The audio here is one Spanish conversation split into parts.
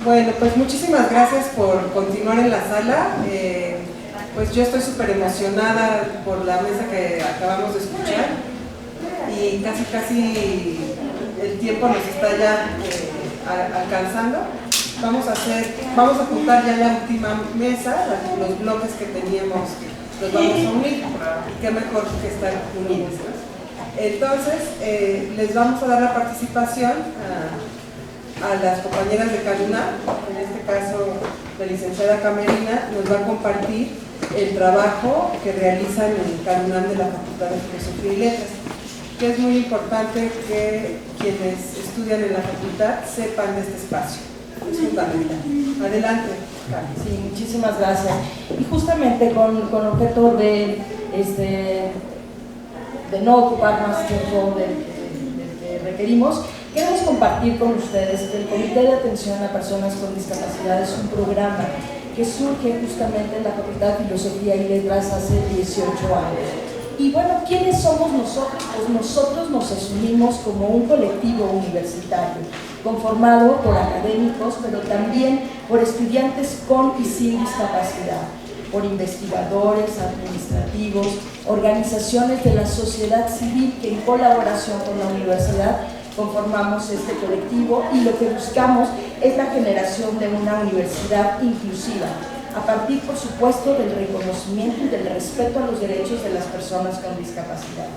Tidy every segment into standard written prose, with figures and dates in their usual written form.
Bueno, pues muchísimas gracias por continuar en la sala. Pues yo estoy súper emocionada por la mesa que acabamos de escuchar y casi el tiempo nos está ya alcanzando. Vamos a juntar ya la última mesa, los bloques que teníamos, los vamos a unir. Qué mejor que estar unidos, ¿no? Entonces, les vamos a dar la participación a las compañeras de CALUNAM. En este caso, la licenciada Camerina nos va a compartir el trabajo que realizan en CALUNAM de la Facultad de Filosofía y Letras, que es muy importante que quienes estudian en la facultad sepan de este espacio. Es fundamental. Adelante, Carlos. Sí, muchísimas gracias. Y justamente con objeto de no ocupar más tiempo del que requerimos, queremos compartir con ustedes que el Comité de Atención a Personas con Discapacidad es un programa que surge justamente en la Facultad de Filosofía y Letras hace 18 años. Y bueno, ¿quiénes somos nosotros? Pues nosotros nos asumimos como un colectivo universitario, conformado por académicos, pero también por estudiantes con y sin discapacidad, por investigadores, administrativos, organizaciones de la sociedad civil que en colaboración con la universidad conformamos este colectivo, y lo que buscamos es la generación de una universidad inclusiva, a partir, por supuesto, del reconocimiento y del respeto a los derechos de las personas con discapacidad.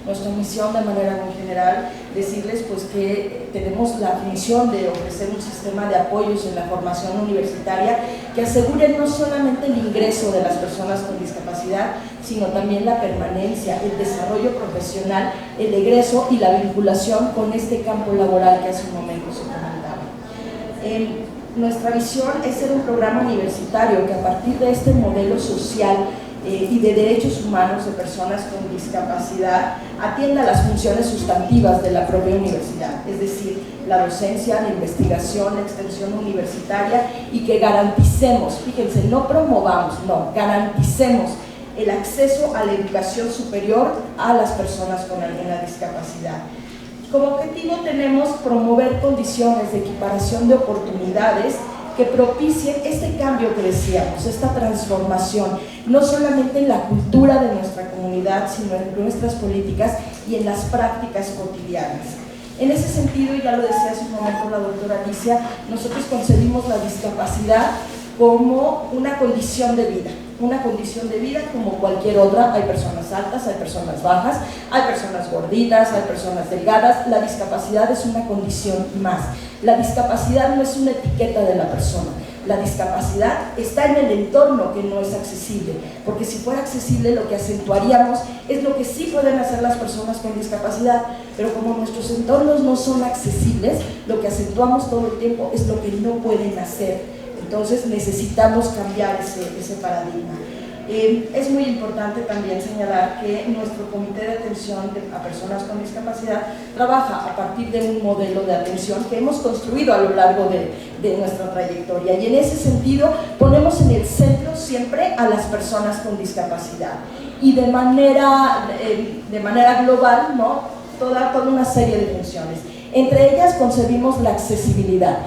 Nuestra misión, de manera muy general, decirles pues que tenemos la misión de ofrecer un sistema de apoyos en la formación universitaria que asegure no solamente el ingreso de las personas con discapacidad, sino también la permanencia, el desarrollo profesional, el egreso y la vinculación con este campo laboral que hace un momento se comentaba. Nuestra visión es ser un programa universitario que, a partir de este modelo social y de derechos humanos de personas con discapacidad, atienda las funciones sustantivas de la propia universidad, es decir, la docencia, la investigación, la extensión universitaria, y que garanticemos, fíjense, no promovamos, no, garanticemos el acceso a la educación superior a las personas con alguna discapacidad. Como objetivo tenemos promover condiciones de equiparación de oportunidades que propicien este cambio que decíamos, esta transformación, no solamente en la cultura de nuestra comunidad, sino en nuestras políticas y en las prácticas cotidianas. En ese sentido, y ya lo decía hace un momento la doctora Alicia, nosotros concebimos la discapacidad como una condición de vida como cualquier otra. Hay personas altas, hay personas bajas, hay personas gorditas, hay personas delgadas. La discapacidad es una condición más. La discapacidad no es una etiqueta de la persona. La discapacidad está en el entorno que no es accesible, porque si fuera accesible lo que acentuaríamos es lo que sí pueden hacer las personas con discapacidad, pero como nuestros entornos no son accesibles, lo que acentuamos todo el tiempo es lo que no pueden hacer. Entonces necesitamos cambiar ese paradigma. Es muy importante también señalar que nuestro Comité de Atención a Personas con Discapacidad trabaja a partir de un modelo de atención que hemos construido a lo largo de nuestra trayectoria, y en ese sentido ponemos en el centro siempre a las personas con discapacidad, y de manera global, ¿no?, toda una serie de funciones. Entre ellas concebimos la accesibilidad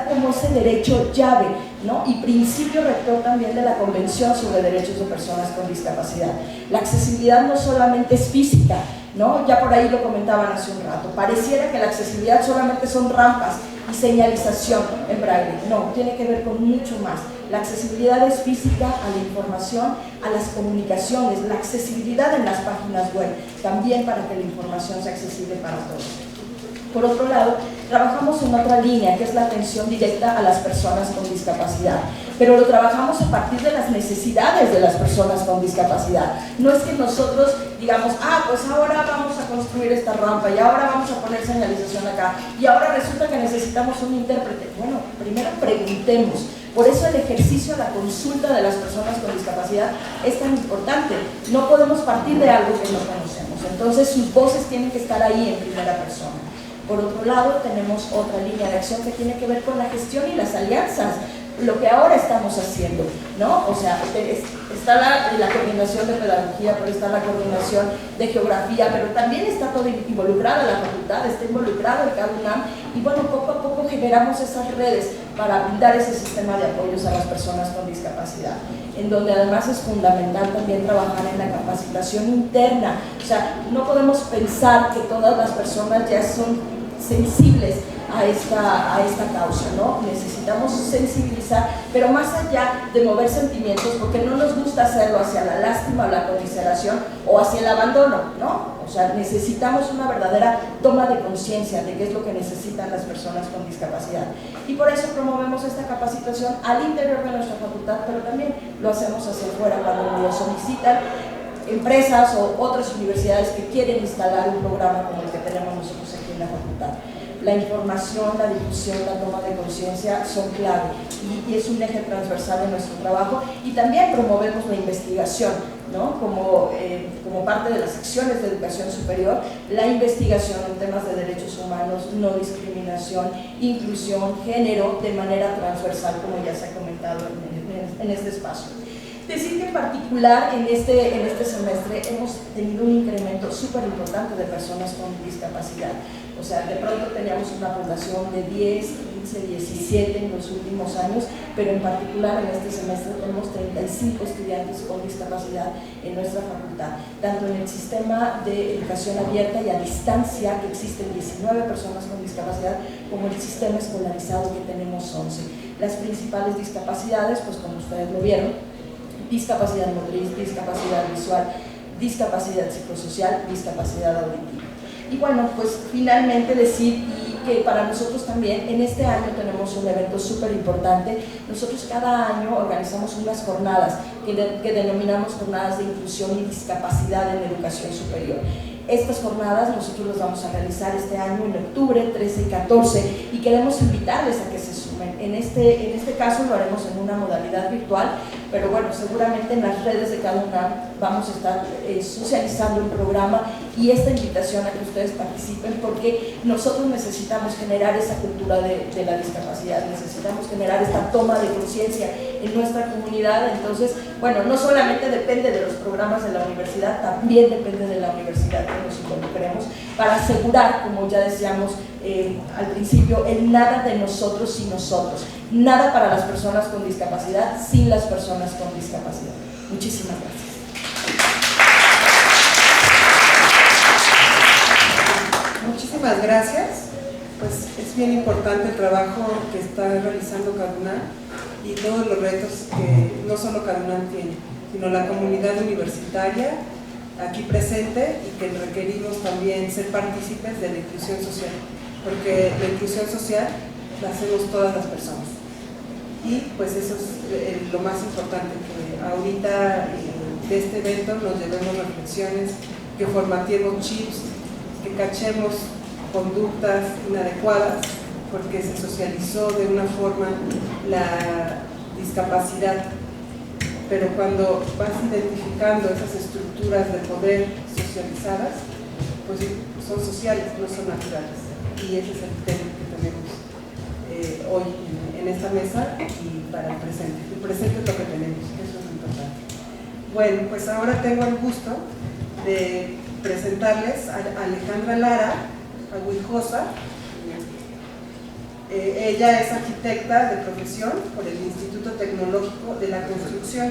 como ese derecho llave, ¿no?, y principio rector también de la Convención sobre Derechos de Personas con Discapacidad. La accesibilidad no solamente es física, ¿no?, ya por ahí lo comentaban hace un rato, pareciera que la accesibilidad solamente son rampas y señalización en braille. No, tiene que ver con mucho más. La accesibilidad es física a la información, a las comunicaciones, la accesibilidad en las páginas web, también para que la información sea accesible para todos. Por otro lado, trabajamos en otra línea, que es la atención directa a las personas con discapacidad, pero lo trabajamos a partir de las necesidades de las personas con discapacidad. No es que nosotros digamos, pues ahora vamos a construir esta rampa y ahora vamos a poner señalización acá y ahora resulta que necesitamos un intérprete. Bueno, primero preguntemos. Por eso el ejercicio, la consulta de las personas con discapacidad es tan importante. No podemos partir de algo que no conocemos. Entonces sus voces tienen que estar ahí en primera persona. Por otro lado, tenemos otra línea de acción que tiene que ver con la gestión y las alianzas, lo que ahora estamos haciendo, ¿no? O sea, es está la coordinación de pedagogía, pero está la coordinación de geografía, pero también está todo involucrada la facultad, está involucrado el CADUNAM, y bueno, poco a poco generamos esas redes para brindar ese sistema de apoyos a las personas con discapacidad, en donde además es fundamental también trabajar en la capacitación interna. O sea, no podemos pensar que todas las personas ya son sensibles a esta causa, ¿no? Necesitamos sensibilizar, pero más allá de mover sentimientos, porque no nos gusta hacerlo hacia la lástima o la conmiseración o hacia el abandono, ¿no? O sea, necesitamos una verdadera toma de conciencia de qué es lo que necesitan las personas con discapacidad. Y por eso promovemos esta capacitación al interior de nuestra facultad, pero también lo hacemos hacia afuera cuando nos lo solicitan empresas o otras universidades que quieren instalar un programa como el que tenemos nosotros aquí en la facultad. La información, la difusión, la toma de conciencia son clave y es un eje transversal de nuestro trabajo, y también promovemos la investigación, ¿no? Como parte de las secciones de educación superior, la investigación en temas de derechos humanos, no discriminación, inclusión, género, de manera transversal, como ya se ha comentado en este espacio. Decir que en particular en este semestre hemos tenido un incremento súper importante de personas con discapacidad. O sea, de pronto teníamos una población de 10, 15, 17 en los últimos años, pero en particular en este semestre tenemos 35 estudiantes con discapacidad en nuestra facultad, tanto en el sistema de educación abierta y a distancia, que existen 19 personas con discapacidad, como el sistema escolarizado, que tenemos 11. Las principales discapacidades, pues como ustedes lo vieron: discapacidad motriz, discapacidad visual, discapacidad psicosocial, discapacidad auditiva. Y bueno, pues finalmente decir que para nosotros también en este año tenemos un evento súper importante. Nosotros cada año organizamos unas jornadas que denominamos jornadas de inclusión y discapacidad en educación superior. Estas jornadas nosotros las vamos a realizar este año en octubre 13 y 14, y queremos invitarles a que se sumen. En este caso lo haremos en una modalidad virtual, pero bueno, seguramente en las redes de cada una vamos a estar socializando el programa y esta invitación a que ustedes participen, porque nosotros necesitamos generar esa cultura de la discapacidad, necesitamos generar esta toma de conciencia en nuestra comunidad. Entonces, bueno, no solamente depende de los programas de la universidad, también depende de la universidad que nos involucremos para asegurar, como ya decíamos al principio, el nada de nosotros sin nosotros, nada para las personas con discapacidad sin las personas con discapacidad. Muchísimas gracias. Muchísimas gracias. Pues es bien importante el trabajo que está realizando CADUNAM y todos los retos que no solo CADUNAM tiene, sino la comunidad universitaria aquí presente, y que requerimos también ser partícipes de la inclusión social, porque la inclusión social la hacemos todas las personas. Y pues eso es lo más importante, que ahorita de este evento nos llevemos reflexiones, que formateemos chips, que cachemos conductas inadecuadas, porque se socializó de una forma la discapacidad, pero cuando vas identificando esas estructuras de poder socializadas, pues son sociales, no son naturales, y ese es el tema que tenemos hoy en esta mesa y para el presente. El presente es lo que tenemos, eso es lo importante. Bueno, pues ahora tengo el gusto de presentarles a Alejandra Lara Aguijosa. Ella es arquitecta de profesión por el Instituto Tecnológico de la Construcción,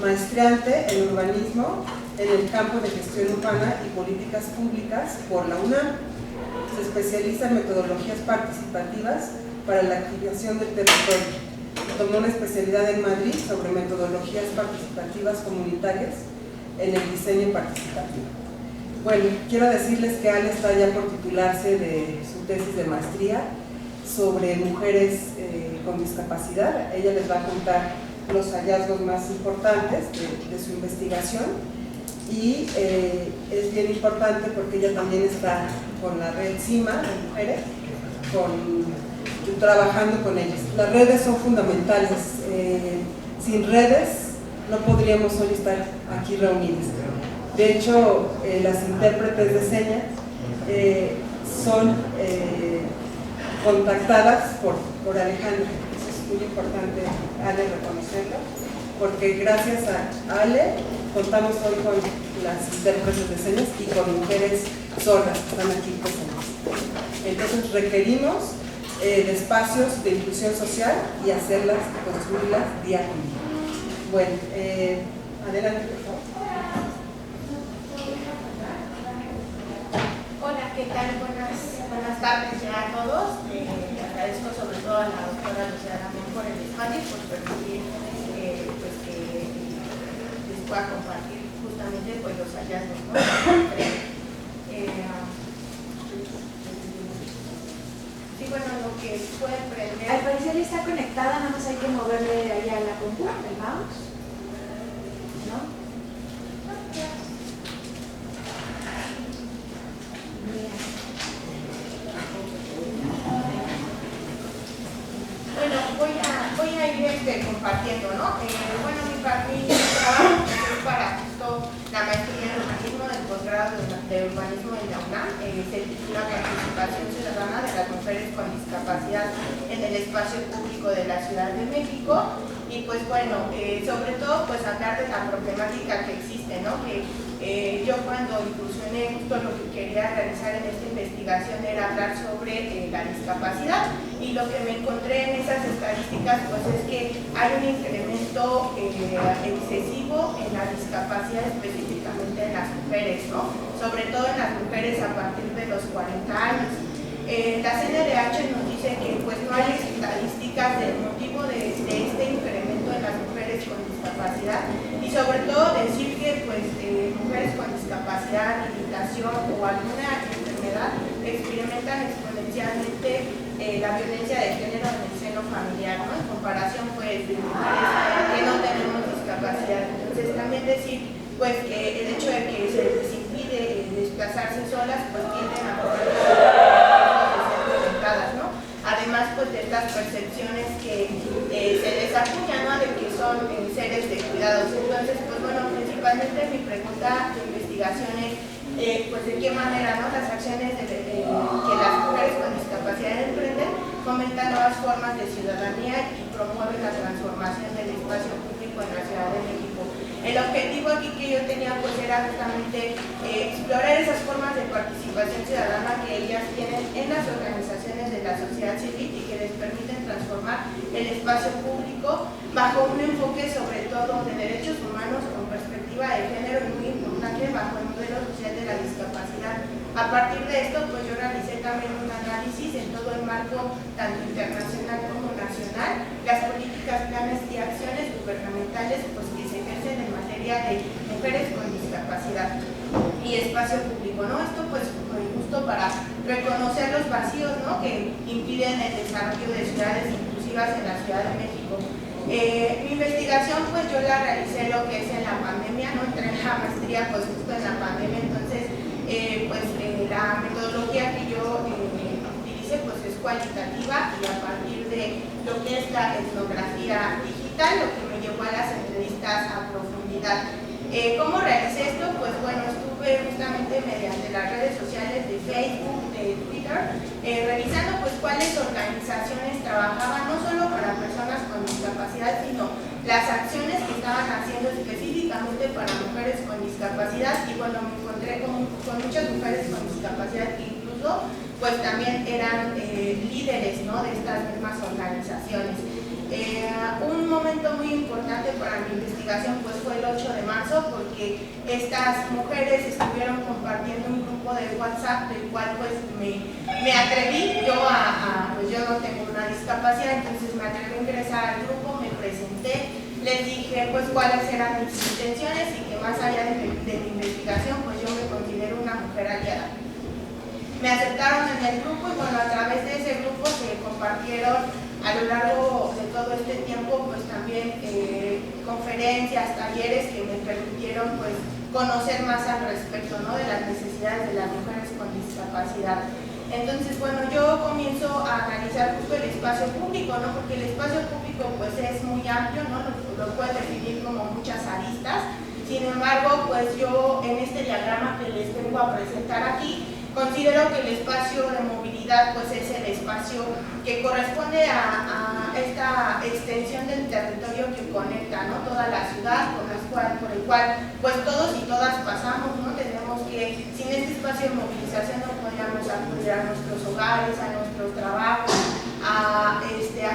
maestrante en urbanismo en el campo de gestión urbana y políticas públicas por la UNAM. Se especializa en metodologías participativas para la activación del territorio. Tomó una especialidad en Madrid sobre metodologías participativas comunitarias en el diseño participativo. Bueno, quiero decirles que Ale está ya por titularse de su tesis de maestría sobre mujeres con discapacidad. Ella les va a contar los hallazgos más importantes de su investigación, y es bien importante porque ella también está con la red CIMA de mujeres, trabajando con ellas. Las redes son fundamentales. Sin redes no podríamos hoy estar aquí reunidas. De hecho, las intérpretes de señas son contactadas por Alejandra. Eso es muy importante, Ale, reconocerlo. porque gracias a Ale contamos hoy con las intérpretes de señas y con mujeres sordas que están aquí presentes. Entonces requerimos de espacios de inclusión social y hacerlas, construirlas día con día. Bueno, adelante por favor. Hola, ¿qué tal? Buenas tardes ya a todos. Le agradezco sobre todo a la doctora Lucía Ramón por el espacio y por permitir pues que les pueda compartir justamente pues, los hallazgos, ¿no? Sí, bueno, lo que puede prender. Al parecer está conectada, nada más hay que moverle ahí a la compu, el mouse. ¿No? Bueno, voy a ir compartiendo, ¿no? Bueno, mi trabajo es para justo la maestría en urbanismo del posgrado de urbanismo en la UNAM. Se titula Participación Ciudadana de las Mujeres con Discapacidad en el Espacio Público de la Ciudad de México. Y pues bueno, sobre todo pues hablar de la problemática que existe, ¿no? Que yo cuando incursioné justo lo que quería realizar en esta investigación era hablar sobre la discapacidad, y lo que me encontré en esas estadísticas pues es que hay un incremento excesivo en la discapacidad, específicamente en las mujeres, ¿no? Sobre todo en las mujeres a partir de los 40 años. La CNDH nos dice que pues no hay estadísticas del motivo de este incremento en las mujeres con discapacidad, y sobre todo decir que pues mujeres con discapacidad, limitación o alguna enfermedad experimentan exponencialmente la violencia de género en el seno familiar, ¿no? En comparación pues de mujeres que no tenemos discapacidad. Entonces también decir pues que el hecho de que se les impide desplazarse solas pues tienden a correr, ¿no? Además pues de estas percepciones que se les acuña, ¿no? De que son seres de cuidados. Entonces pues bueno, principalmente mi pregunta de investigación es pues de qué manera, ¿no? Las acciones que las mujeres con discapacidad emprenden fomentan nuevas formas de ciudadanía y promueven la transformación del espacio público en la Ciudad de México. El objetivo aquí que yo tenía pues era justamente explorar esas formas de participación ciudadana que ellas tienen en las organizaciones de la sociedad civil y que les permiten transformar el espacio público bajo un enfoque sobre todo de derechos humanos con perspectiva de género y muy importante bajo el modelo social de la discapacidad. A partir de esto pues yo realicé también un análisis en todo el marco tanto internacional como nacional, las políticas, planes y acciones gubernamentales pues que se ejercen en materia de mujeres con discapacidad y espacio público, ¿no? Esto pues justo para reconocer los vacíos, ¿no? Que impiden el desarrollo de ciudades inclusivas en la Ciudad de México. Mi investigación pues yo la realicé lo que es en la pandemia, ¿no? Entré en la maestría pues justo en la pandemia, entonces la metodología que yo utilicé pues es cualitativa, y a partir de lo que es la etnografía digital, lo que me llevó a las entrevistas a profundidad. ¿Cómo realicé esto? Pues bueno, estuve justamente mediante las redes sociales de Facebook, de Twitter, revisando pues cuáles organizaciones trabajaban no solo para personas con discapacidad, sino las acciones que estaban haciendo específicamente para mujeres con discapacidad. Y bueno, me encontré con muchas mujeres con discapacidad que incluso pues también eran líderes, ¿no? De estas mismas organizaciones. Un momento muy importante para mi investigación pues fue el 8 de marzo, porque estas mujeres estuvieron compartiendo un grupo de WhatsApp del cual pues me atreví yo pues yo no tengo una discapacidad, entonces me atreví a ingresar al grupo, me presenté, les dije pues cuáles eran mis intenciones y que más allá de mi investigación pues yo me considero una mujer aliada. Me aceptaron en el grupo, y bueno, a través de ese grupo se compartieron a lo largo de todo este tiempo pues también conferencias, talleres que me permitieron pues conocer más al respecto, ¿no? De las necesidades de las mujeres con discapacidad. Entonces bueno, yo comienzo a analizar justo el espacio público, ¿no? Porque el espacio público pues es muy amplio, ¿no? Lo puedes definir como muchas aristas. Sin embargo, pues yo en este diagrama que les vengo a presentar aquí Considero que el espacio de movilidad pues es el espacio que corresponde a esta extensión del territorio que conecta, ¿no?, toda la ciudad por el cual pues todos y todas pasamos, ¿no? Tenemos que, sin este espacio de movilización no podríamos acudir a nuestros hogares, a nuestros trabajos, a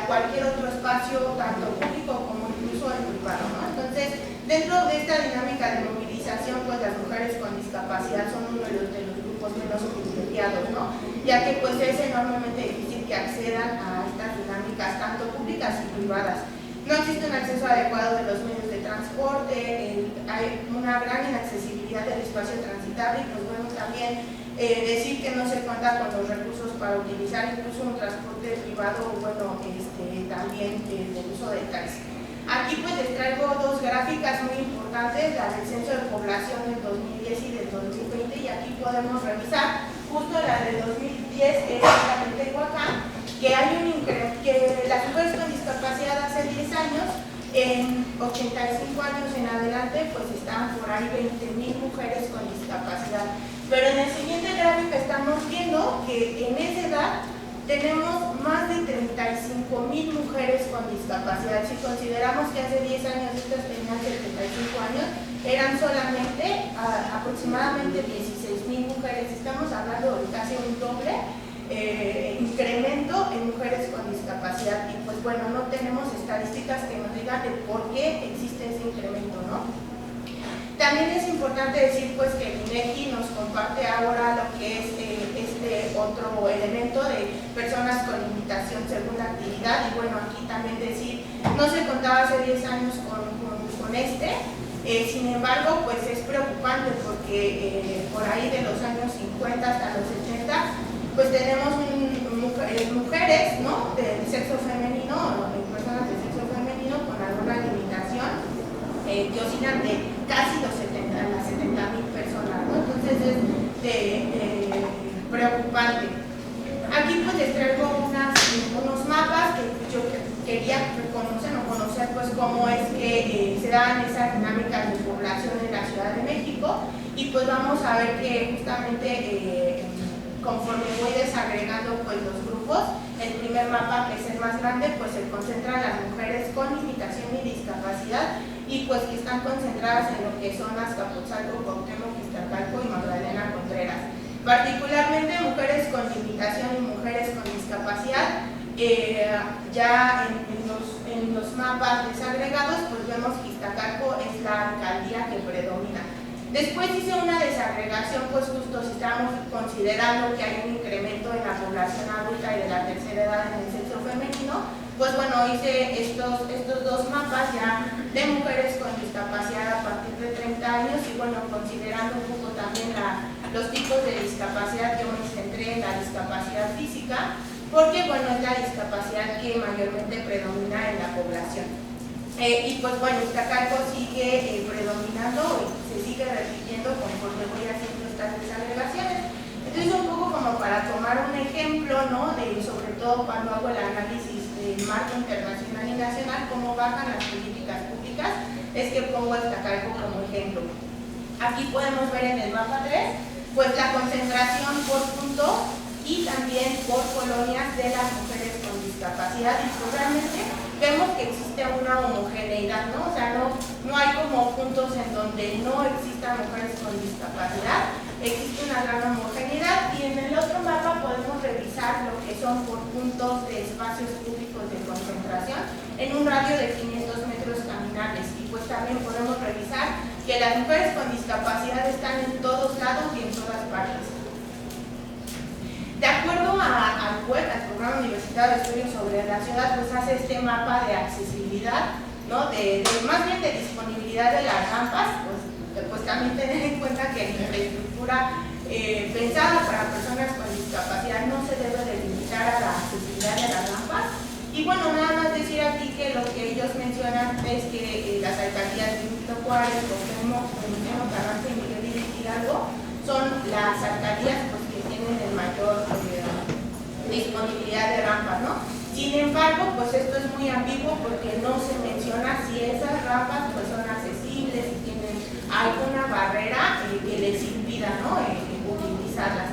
cualquier otro espacio, tanto público como incluso el privado, ¿no? Entonces, dentro de esta dinámica de movilización, pues las mujeres con discapacidad son uno de los grupos menos privilegiados, ¿no? Ya que pues es enormemente difícil que accedan a estas dinámicas, tanto públicas y privadas. No existe un acceso adecuado de los medios de transporte, hay una gran inaccesibilidad del espacio transitable y pues bueno, también decir que no se cuenta con los recursos para utilizar incluso un transporte privado, bueno, también el uso del taxi. Aquí pues les traigo dos gráficas muy importantes, la del censo de población del 2010 y del 2020, y aquí podemos revisar justo la del 2010, que es la que tengo acá, que hay un incremento, que las mujeres con discapacidad hace 10 años, en 85 años en adelante, pues estaban por ahí 20,000 mujeres con discapacidad. Pero en el siguiente gráfico estamos viendo que en esa edad tenemos más de 35,000 mujeres con discapacidad. Si consideramos que hace 10 años estas tenían 75 años, eran solamente aproximadamente 16,000 mujeres. Estamos hablando de casi un doble incremento en mujeres con discapacidad. Y pues bueno, no tenemos estadísticas que nos digan de por qué existe ese incremento, ¿no? También es importante decir pues que el INEGI nos comparte ahora lo que es este otro elemento de personas con limitación según la actividad, y bueno, aquí también decir, no se contaba hace 10 años con sin embargo pues es preocupante porque por ahí de los años 50 hasta los 70 pues tenemos mujeres, ¿no?, del sexo femenino, personas del sexo femenino con alguna limitación que oscilan de casi las 70,000 personas, ¿no? Entonces es preocupante. Aquí pues les traigo unos mapas que yo quería conocer pues cómo es que se dan esas dinámicas de población en la Ciudad de México, y pues vamos a ver que justamente conforme voy desagregando pues los grupos, el primer mapa, que es el más grande, pues se concentran las mujeres con limitación y discapacidad, y pues que están concentradas en lo que son Azcapotzalco, Cuauhtémoc, Iztacalco y Magdalena Contreras. Particularmente mujeres con limitación y mujeres con discapacidad, ya en los mapas desagregados pues vemos que Iztacalco es la alcaldía que predomina. Después hice una desagregación, pues justo si estamos considerando que hay un incremento en la población adulta y de la tercera edad en el sexo femenino, pues bueno, hice estos dos mapas ya de mujeres con discapacidad a partir de 30 años, y bueno, considerando un poco también los tipos de discapacidad, yo me centré en la discapacidad física, porque bueno, es la discapacidad que mayormente predomina en la población. Y pues bueno, Iztacalco sigue predominando y se sigue repitiendo conforme voy haciendo estas desagregaciones. Entonces un poco como para tomar un ejemplo, ¿no?, de sobre todo cuando hago el análisis del marco internacional y nacional, cómo bajan las políticas públicas, es que pongo Iztacalco como ejemplo. Aquí podemos ver en el mapa 3, pues la concentración por punto y también por colonias de las mujeres con discapacidad, y pues realmente vemos que existe una homogeneidad, ¿no? O sea, no hay como puntos en donde no existan mujeres con discapacidad, existe una gran homogeneidad, y en el otro mapa podemos revisar lo que son por puntos de espacios públicos de concentración en un radio de 500 metros caminables, y pues también podemos revisar que las mujeres con discapacidad están en todos lados y en todas partes. De acuerdo al PUEC, al Programa Universitario de Estudios sobre la Ciudad, pues hace este mapa de accesibilidad, ¿no?, más bien de disponibilidad de las rampas, pues también tener en cuenta que la infraestructura pensada para personas con discapacidad no se debe de limitar a la accesibilidad de las rampas. Y bueno, nada más decir aquí que lo que ellos mencionan es que las alcaldías de Benito Juárez, Cuauhtémoc, Carranza y Miguel Hidalgo son las alcaldías pues, que tienen el mayor disponibilidad de rampas, ¿no? Sin embargo, pues esto es muy ambiguo porque no se menciona si esas rampas pues son accesibles, si tienen alguna barrera que les impida, ¿no?, utilizarlas.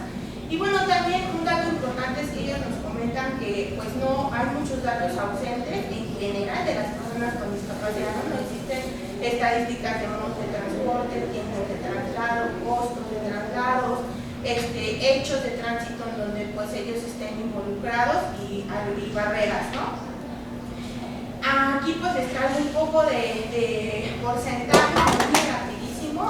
Y bueno, también un dato importante es que ellos nos comentan que pues no hay muchos datos ausentes en general de las personas con discapacidad, no existen estadísticas de modos de transporte, tiempos de traslado, costos de traslados, hechos de tránsito en donde pues ellos estén involucrados y barreras, ¿no? Aquí pues está un poco de porcentaje muy rapidísimo,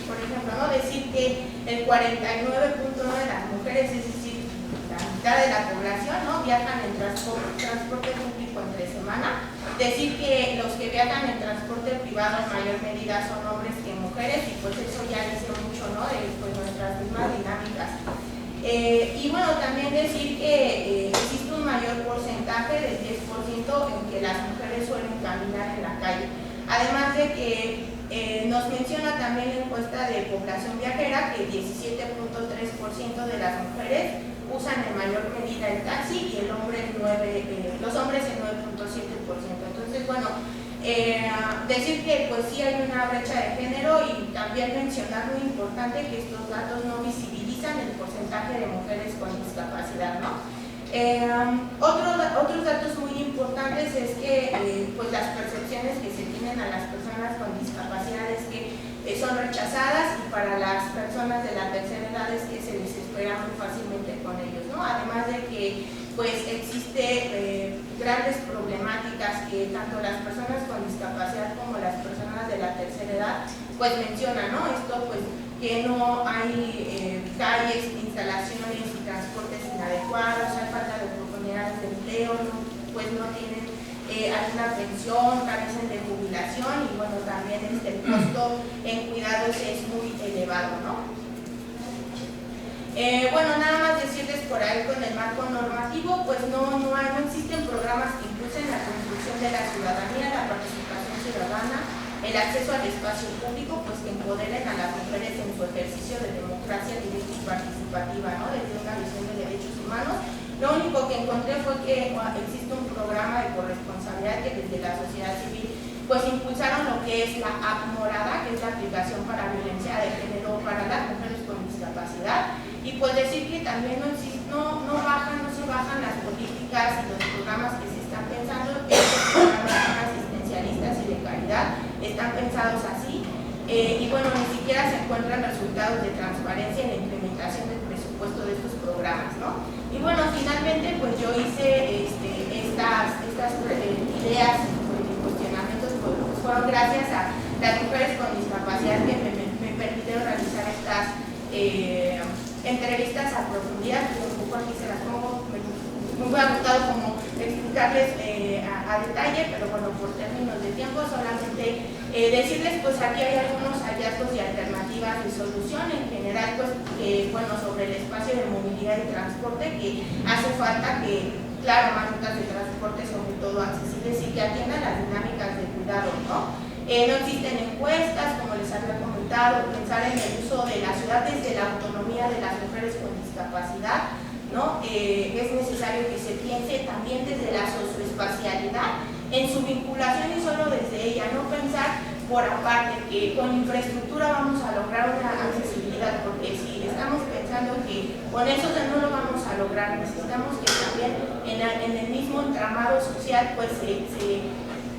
por ejemplo, ¿no? Decir que el 49.9 de las mujeres, es decir, la mitad de la población, ¿no? Viajan en transporte público entre semana. Decir que los que viajan en transporte privado en mayor medida son hombres que mujeres, y pues eso ya dice mucho, ¿no? De pues, nuestras mismas dinámicas. Y bueno, también decir que existe un mayor porcentaje del 10% en que las mujeres suelen caminar en la calle. Además de que nos menciona también la encuesta de población viajera que el 17.3% de las mujeres usan en mayor medida el taxi y los hombres el 9.7%. Entonces, bueno, decir que pues sí hay una brecha de género, y también mencionar muy importante que estos datos no visibilizan el porcentaje de mujeres con discapacidad, ¿no? Otros datos muy importantes es que pues las percepciones que se tienen a las personas con discapacidad es que son rechazadas, y para las personas de la tercera edad es que se les espera muy fácilmente con ellos, ¿no? Además de que pues existe grandes problemáticas que tanto las personas con discapacidad como las personas de la tercera edad pues mencionan, ¿no? Esto pues que no hay calles, instalaciones y transportes inadecuados, hay falta de oportunidades de empleo, pues no tienen alguna pensión, carecen de jubilación, y bueno, también el costo en cuidados es muy elevado, ¿no? Bueno, nada más decirles por ahí con el marco normativo, pues no existen programas que impulsen la construcción de la ciudadanía, la participación ciudadana, el acceso al espacio público, pues que empoderen a las mujeres en su ejercicio de democracia directa y participativa, ¿no? Desde una visión de derechos humanos. Lo único que encontré fue que existe un programa de corresponsabilidad que desde la sociedad civil pues impulsaron lo que es la App Morada, que es la aplicación para violencia de género para las mujeres con discapacidad, y pues decir que también no se bajan las políticas y los programas que se están pensando. Estos programas son asistencialistas y de calidad, están pensados así, y bueno, ni siquiera se encuentran resultados de transparencia en la implementación del presupuesto de estos programas, ¿no? Y bueno, finalmente pues yo hice estas ideas y cuestionamientos, pues fueron gracias a las mujeres con discapacidad que me permitieron realizar estas entrevistas a profundidad, que un poco aquí se las pongo, me hubiera gustado como explicarles a detalle, pero bueno, por términos de tiempo solamente decirles pues aquí hay algunos hallazgos y alternativas de solución. En general pues bueno, sobre el espacio de movilidad y transporte, que hace falta que, claro, más rutas de transporte sobre todo accesibles y que atiendan las dinámicas de cuidado, ¿no? No existen encuestas, como les había comentado, pensar en el uso de la ciudad desde la autonomía de las mujeres con discapacidad, ¿no? Es necesario que se piense también desde la socioespacialidad, en su vinculación y solo desde ella, no pensar por aparte que con infraestructura vamos a lograr una accesibilidad, porque si estamos pensando que con eso no lo vamos a lograr, necesitamos que también en el mismo entramado social pues se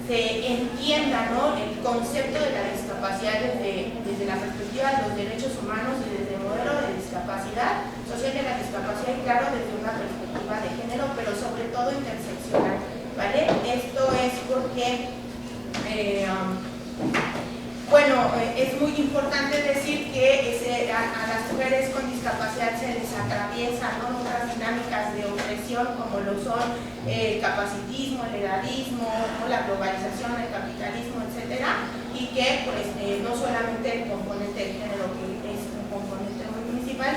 entienda, ¿no? El concepto de la discapacidad desde la perspectiva de los derechos humanos y desde el modelo de discapacidad social de la discapacidad, y claro, desde una perspectiva de género, pero sobre todo interseccional, ¿vale? Esto es porque bueno, es muy importante decir que a las mujeres con discapacidad se les atraviesan, ¿no? Otras dinámicas de opresión como lo son el capacitismo, el edadismo, ¿no? La globalización, el capitalismo, etcétera, y que pues no solamente el componente de género, que es un componente muy principal,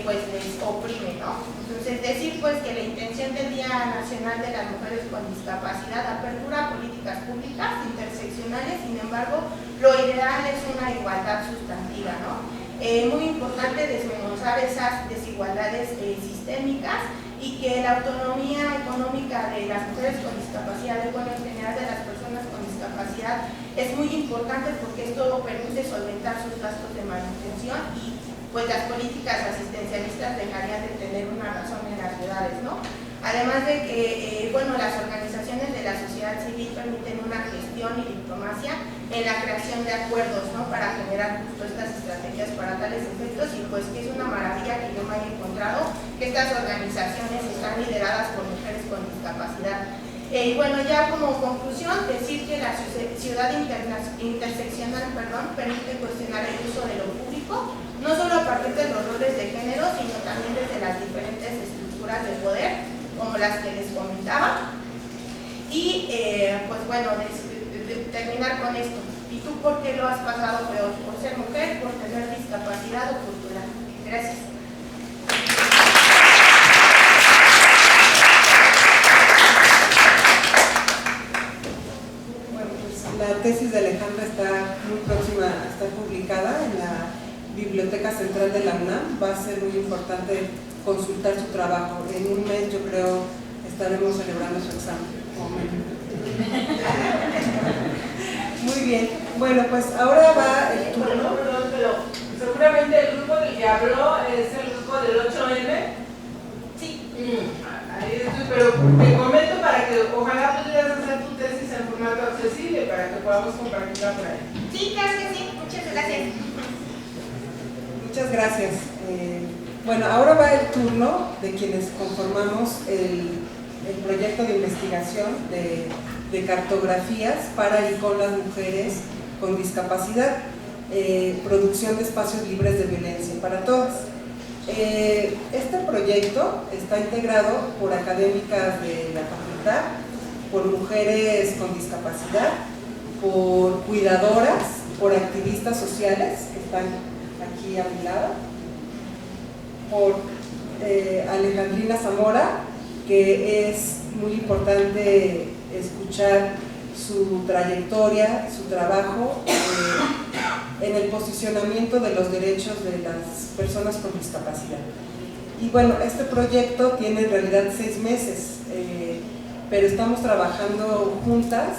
pues les oprime, ¿no? Entonces decir pues que la intención del Día Nacional de las Mujeres con Discapacidad apertura políticas públicas interseccionales, sin embargo lo ideal es una igualdad sustantiva, ¿no? Muy importante desmenuzar esas desigualdades sistémicas, y que la autonomía económica de las mujeres con discapacidad, bueno, en general de las personas con discapacidad, es muy importante porque esto permite solventar sus gastos de manutención y pues las políticas asistencialistas dejarían de tener una razón en las ciudades, ¿no? Además de que, bueno, las organizaciones de la sociedad civil permiten una gestión y diplomacia en la creación de acuerdos, ¿no? Para generar justo estas estrategias para tales efectos, y pues que es una maravilla que yo me haya encontrado que estas organizaciones están lideradas por mujeres con discapacidad. Y bueno, ya como conclusión, decir que la ciudad interseccional, permite cuestionar el uso de lo público, no solo a partir de los roles de género, sino también desde las diferentes estructuras de poder, como las que les comentaba. Y pues bueno, terminar con esto. ¿Y tú por qué lo has pasado peor? ¿Por ser mujer, por tener discapacidad o cultural? Gracias. Bueno, pues la tesis de Alejandra está muy próxima, está publicada en la Biblioteca Central de la UNAM. Va a ser muy importante consultar su trabajo. En un mes, yo creo, estaremos celebrando su examen. Muy bien. Bueno, pues ahora va el turno. Perdón, pero seguramente el grupo del que habló es el grupo del 8M. Sí. Ahí estoy, pero te comento para que ojalá pudieras hacer tu tesis en formato accesible para que podamos compartirla por ahí. Sí, claro que sí. Muchas gracias. Muchas gracias. Bueno, ahora va el turno de quienes conformamos el proyecto de investigación de cartografías para y con las mujeres con discapacidad, producción de espacios libres de violencia para todas. Este proyecto está integrado por académicas de la facultad, por mujeres con discapacidad, por cuidadoras, por activistas sociales que están aquí a mi lado, por Alejandrina Zamora, que es muy importante escuchar su trayectoria, su trabajo en el posicionamiento de los derechos de las personas con discapacidad. Y bueno, este proyecto tiene en realidad 6 meses, pero estamos trabajando juntas,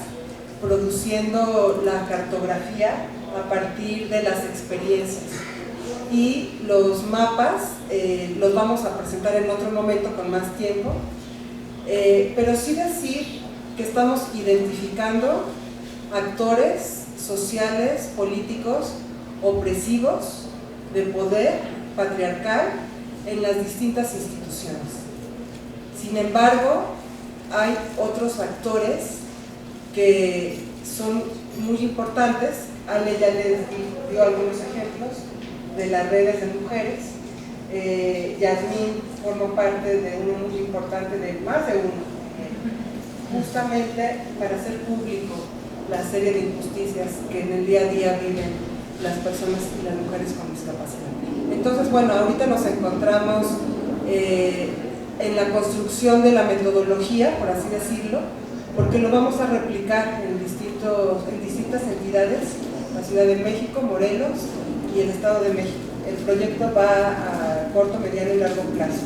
produciendo la cartografía a partir de las experiencias. Y los mapas los vamos a presentar en otro momento con más tiempo, pero sí decir que estamos identificando actores sociales, políticos, opresivos, de poder patriarcal en las distintas instituciones. Sin embargo, hay otros actores que son muy importantes. Ale ya les dio algunos ejemplos de las redes de mujeres. Yasmín formó parte de uno muy importante, de más de uno, justamente para hacer público la serie de injusticias que en el día a día viven las personas y las mujeres con discapacidad. Entonces, bueno, ahorita nos encontramos en la construcción de la metodología, por así decirlo, porque lo vamos a replicar en distintas entidades, la Ciudad de México, Morelos y el Estado de México. El proyecto va a corto, mediano y largo plazo,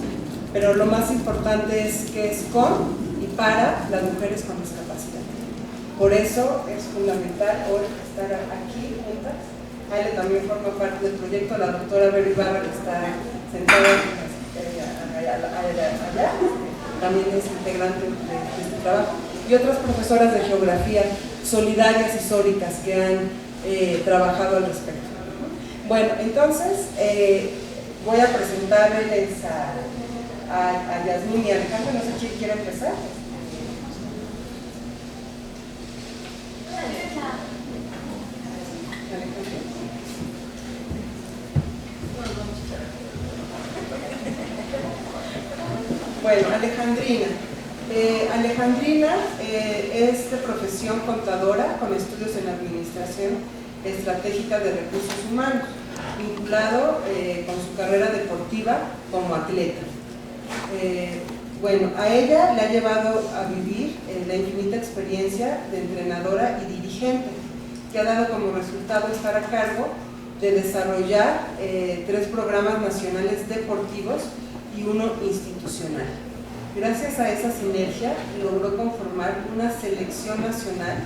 pero lo más importante es que es con y para las mujeres con discapacidad. Por eso es fundamental hoy estar aquí juntas. Ale también forma parte del proyecto, la doctora Vero Ibarra, que está sentada allá, también es integrante de este trabajo, y otras profesoras de geografía solidarias históricas que han trabajado al respecto. Bueno, entonces voy a presentarles a Yasmín y Alejandra. No sé quién quiere empezar. Bueno, Alejandrina. Alejandrina es de profesión contadora con estudios en Administración Estratégica de Recursos Humanos, vinculado con su carrera deportiva como atleta. Bueno, a ella le ha llevado a vivir la infinita experiencia de entrenadora y dirigente, que ha dado como resultado estar a cargo de desarrollar 3 programas nacionales deportivos y uno institucional. Gracias a esa sinergia logró conformar una selección nacional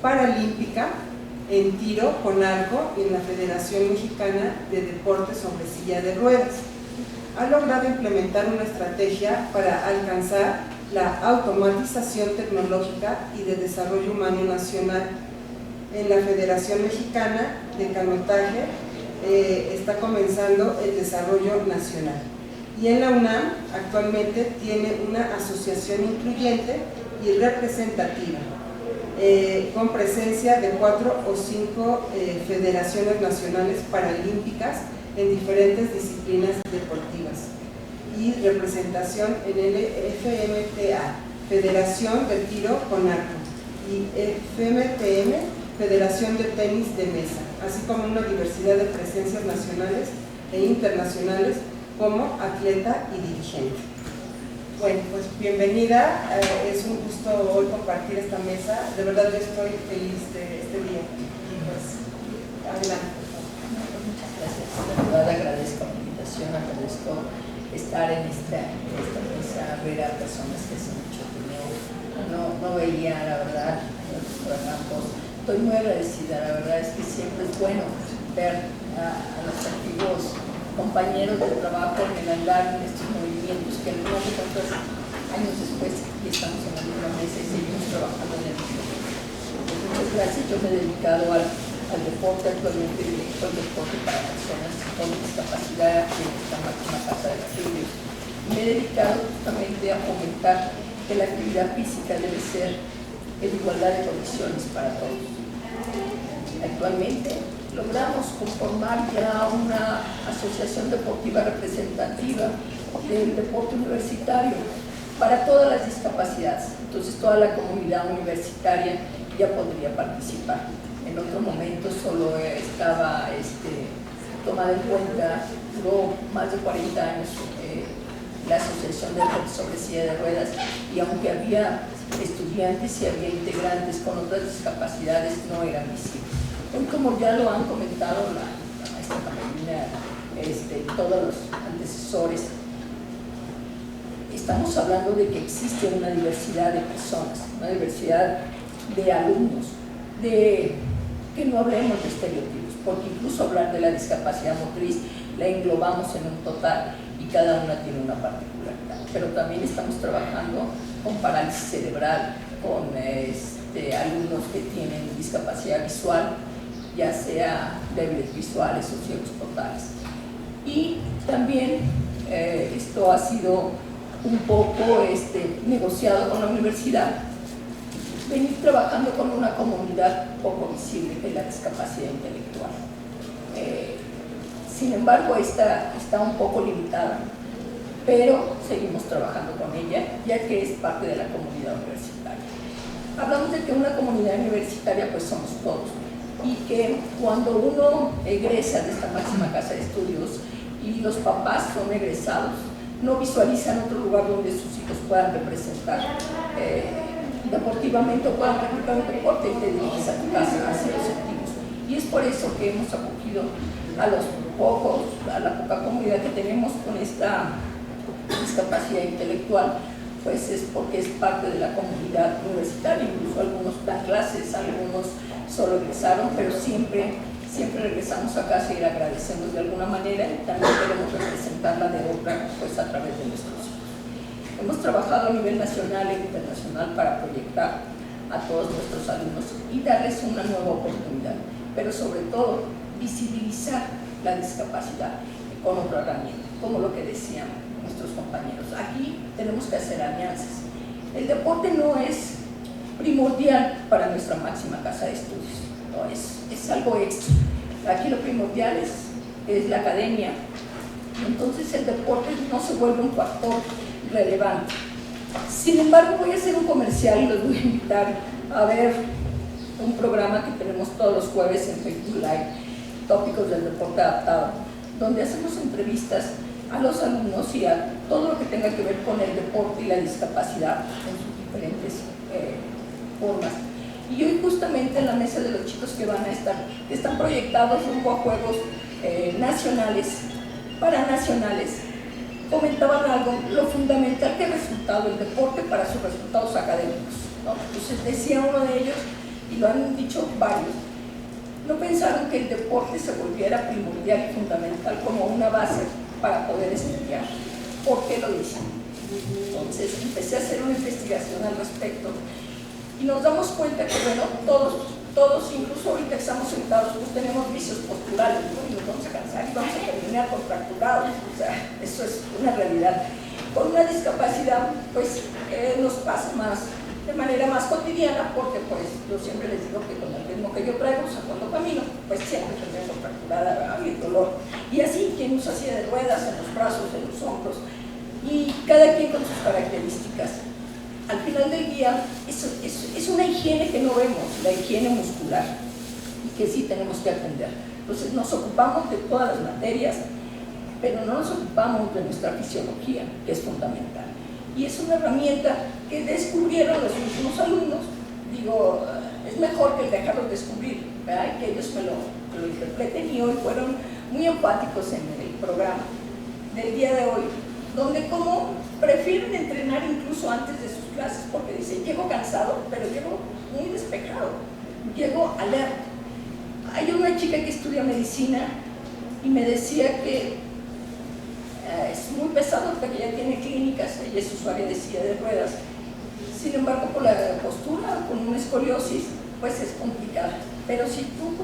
paralímpica en tiro con arco en la Federación Mexicana de Deportes sobre Silla de Ruedas. Ha logrado implementar una estrategia para alcanzar la automatización tecnológica y de desarrollo humano nacional. En la Federación Mexicana de Canotaje está comenzando el desarrollo nacional. Y en la UNAM actualmente tiene una asociación incluyente y representativa, con presencia de 4 o 5 federaciones nacionales paralímpicas en diferentes disciplinas deportivas y representación en el FMTA, Federación de Tiro con Arco, y FMTM, Federación de Tenis de Mesa, así como una diversidad de presencias nacionales e internacionales como atleta y dirigente. Bueno, pues bienvenida, es un gusto hoy compartir esta mesa, de verdad yo estoy feliz de este día. Pues, adelante. Muchas gracias, de verdad agradezco la invitación, agradezco estar en esta mesa, ver a personas que hace mucho que no veía, la verdad, en los programas. Estoy muy agradecida, la verdad es que siempre es bueno ver a los antiguos compañeros de trabajo en el andar en estos movimientos que algunos de nosotros años después y estamos en la misma mesa y seguimos trabajando en el mismo. Muchas gracias, yo me he dedicado al deporte, actualmente dirijo el deporte para personas con discapacidad en esta máxima casa de estudios. Me he dedicado justamente a fomentar que la actividad física debe ser en igualdad de condiciones para todos. Actualmente logramos conformar ya una asociación deportiva representativa del deporte universitario para todas las discapacidades. Entonces toda la comunidad universitaria ya podría participar. En otro momento solo estaba tomada en cuenta, duró más de 40 años la Asociación de Deportes sobre Silla de Ruedas, y aunque había estudiantes y había integrantes con otras discapacidades, no eran visibles. Hoy, como ya lo han comentado la maestra Camarina, todos los antecesores, estamos hablando de que existe una diversidad de personas, una diversidad de alumnos, de que no hablemos de estereotipos, porque incluso hablar de la discapacidad motriz la englobamos en un total y cada una tiene una particularidad. Pero también estamos trabajando con parálisis cerebral, con alumnos que tienen discapacidad visual, ya sea débiles visuales o ciegos totales. Y también esto ha sido un poco negociado con la universidad, venir trabajando con una comunidad poco visible de la discapacidad intelectual. Sin embargo, esta está un poco limitada, pero seguimos trabajando con ella, ya que es parte de la comunidad universitaria. Hablamos de que una comunidad universitaria pues somos todos, y que cuando uno egresa de esta máxima casa de estudios y los papás son egresados, no visualizan otro lugar donde sus hijos puedan representar deportivamente o puedan practicar un deporte, y te diriges a tu casa, así lo sentimos. Y es por eso que hemos acogido a la poca comunidad que tenemos con esta discapacidad intelectual, pues es porque es parte de la comunidad universitaria. Incluso algunos dan clases, algunos solo egresaron, pero siempre regresamos a casa y le agradecemos de alguna manera, y también queremos representarla de otra, pues a través de nuestros hijos. Hemos trabajado a nivel nacional e internacional para proyectar a todos nuestros alumnos y darles una nueva oportunidad, pero sobre todo visibilizar la discapacidad con otra herramienta, como lo que decían nuestros compañeros. Aquí tenemos que hacer alianzas. El deporte no es primordial para nuestra máxima casa de estudios, no, es algo extra. Aquí lo primordial es la academia, entonces el deporte no se vuelve un factor relevante. Sin embargo, voy a hacer un comercial y los voy a invitar a ver un programa que tenemos todos los jueves en Facebook Live, Tópicos del Deporte Adaptado, donde hacemos entrevistas a los alumnos y a todo lo que tenga que ver con el deporte y la discapacidad en sus diferentes formas. Y hoy justamente en la mesa de los chicos que van a estar, que están proyectados rumbo a Juegos Nacionales, Paranacionales, comentaban algo, lo fundamental que ha resultado el deporte para sus resultados académicos, ¿no? Entonces decía uno de ellos, y lo han dicho varios, no pensaron que el deporte se volviera primordial y fundamental como una base para poder estudiar. ¿Por qué lo dicen? Entonces empecé a hacer una investigación al respecto y nos damos cuenta que, bueno, todos, incluso ahorita que estamos sentados, pues tenemos vicios posturales, ¿no? Y nos vamos a cansar y vamos a terminar contracturados. O sea, eso es una realidad. Con una discapacidad, pues nos pasa de manera más cotidiana, porque pues yo siempre les digo que con el ritmo que yo traigo, o sea, cuando camino, pues siempre tendré contracturada y el dolor. Y así, quien usa silla de ruedas, en los brazos, en los hombros, y cada quien con sus características. Al final del día, es una higiene que no vemos, la higiene muscular, y que sí tenemos que atender. Entonces nos ocupamos de todas las materias, pero no nos ocupamos de nuestra fisiología, que es fundamental. Y es una herramienta que descubrieron los mismos alumnos. Digo, es mejor que dejarlos descubrir, ¿verdad? Que ellos me lo interpreten, y hoy fueron muy empáticos en el programa del día de hoy, donde como prefieren entrenar incluso antes de sus clases, porque dicen, llego cansado, pero llego muy despejado, llego alerta. Hay una chica que estudia medicina y me decía que es muy pesado porque ya tiene clínicas, ella es usuaria de silla de ruedas. Sin embargo, por la postura, con una escoliosis, pues es complicada. Pero si tú,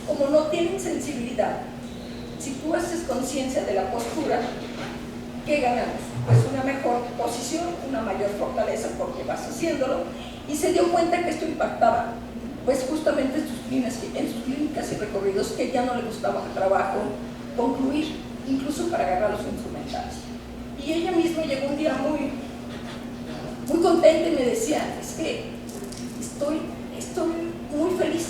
como no tienen sensibilidad, si tú haces conciencia de la postura, ¿qué ganamos? Pues una mejor posición, una mayor fortaleza, porque vas haciéndolo. Y se dio cuenta que esto impactaba, pues justamente en sus clínicas y recorridos, que ya no le gustaba el trabajo concluir, incluso para agarrar los instrumentales. Y ella misma llegó un día muy contenta y me decía, es que estoy muy feliz.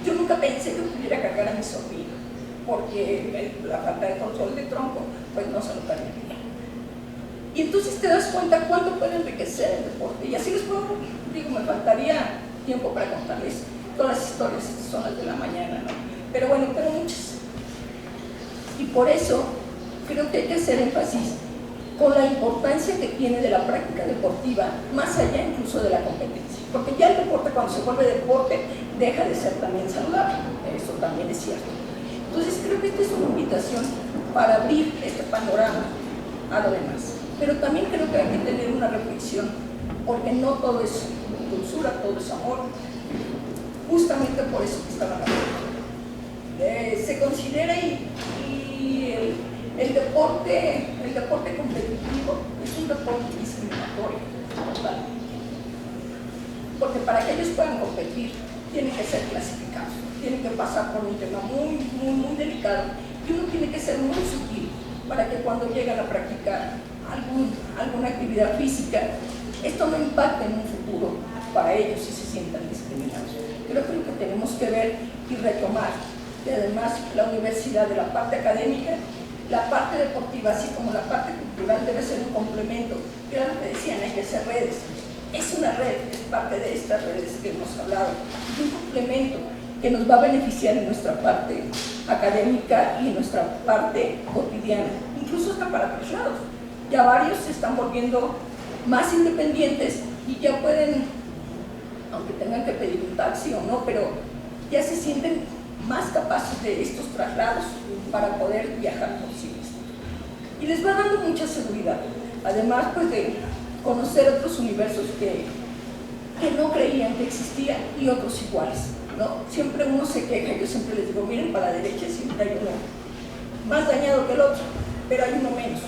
Yo nunca pensé que pudiera cargar a mi sobrino, porque la falta de control de tronco, pues no se lo permitía. Y entonces te das cuenta cuánto puede enriquecer el deporte. Y así les puedo, digo, me faltaría tiempo para contarles todas las historias, estas son las de la mañana, ¿no? Pero bueno, pero muchas. Y por eso creo que hay que hacer énfasis con la importancia que tiene de la práctica deportiva, más allá incluso de la competencia. Porque ya el deporte, cuando se vuelve deporte, deja de ser también saludable. Eso también es cierto. Entonces creo que esta es una invitación para abrir este panorama a lo demás. Pero también creo que hay que tener una reflexión, porque no todo es dulzura, todo es amor. Justamente por eso que estaba hablando. Se considera el deporte competitivo es un deporte discriminatorio, totalmente. Porque para que ellos puedan competir, tienen que ser clasificados, tienen que pasar por un tema muy, muy, muy delicado, y uno tiene que ser muy sutil para que cuando llegan a practicar alguna actividad física, esto no impacte en un futuro para ellos y se sientan discriminados. Creo que lo que tenemos que ver y retomar, que además la universidad, de la parte académica, la parte deportiva, así como la parte cultural, debe ser un complemento. Claro que decían, hay que hacer redes. Es una red, es parte de estas redes que hemos hablado. Es un complemento que nos va a beneficiar en nuestra parte académica y en nuestra parte cotidiana, incluso hasta para traslados. Ya varios se están volviendo más independientes y ya pueden, aunque tengan que pedir un taxi o no, pero ya se sienten más capaces de estos traslados para poder viajar por sí mismos. Y les va dando mucha seguridad, además pues de conocer otros universos que no creían que existían y otros iguales, ¿no? Siempre uno se queja, yo siempre les digo, miren para la derecha siempre hay uno más dañado que el otro, pero hay uno menos.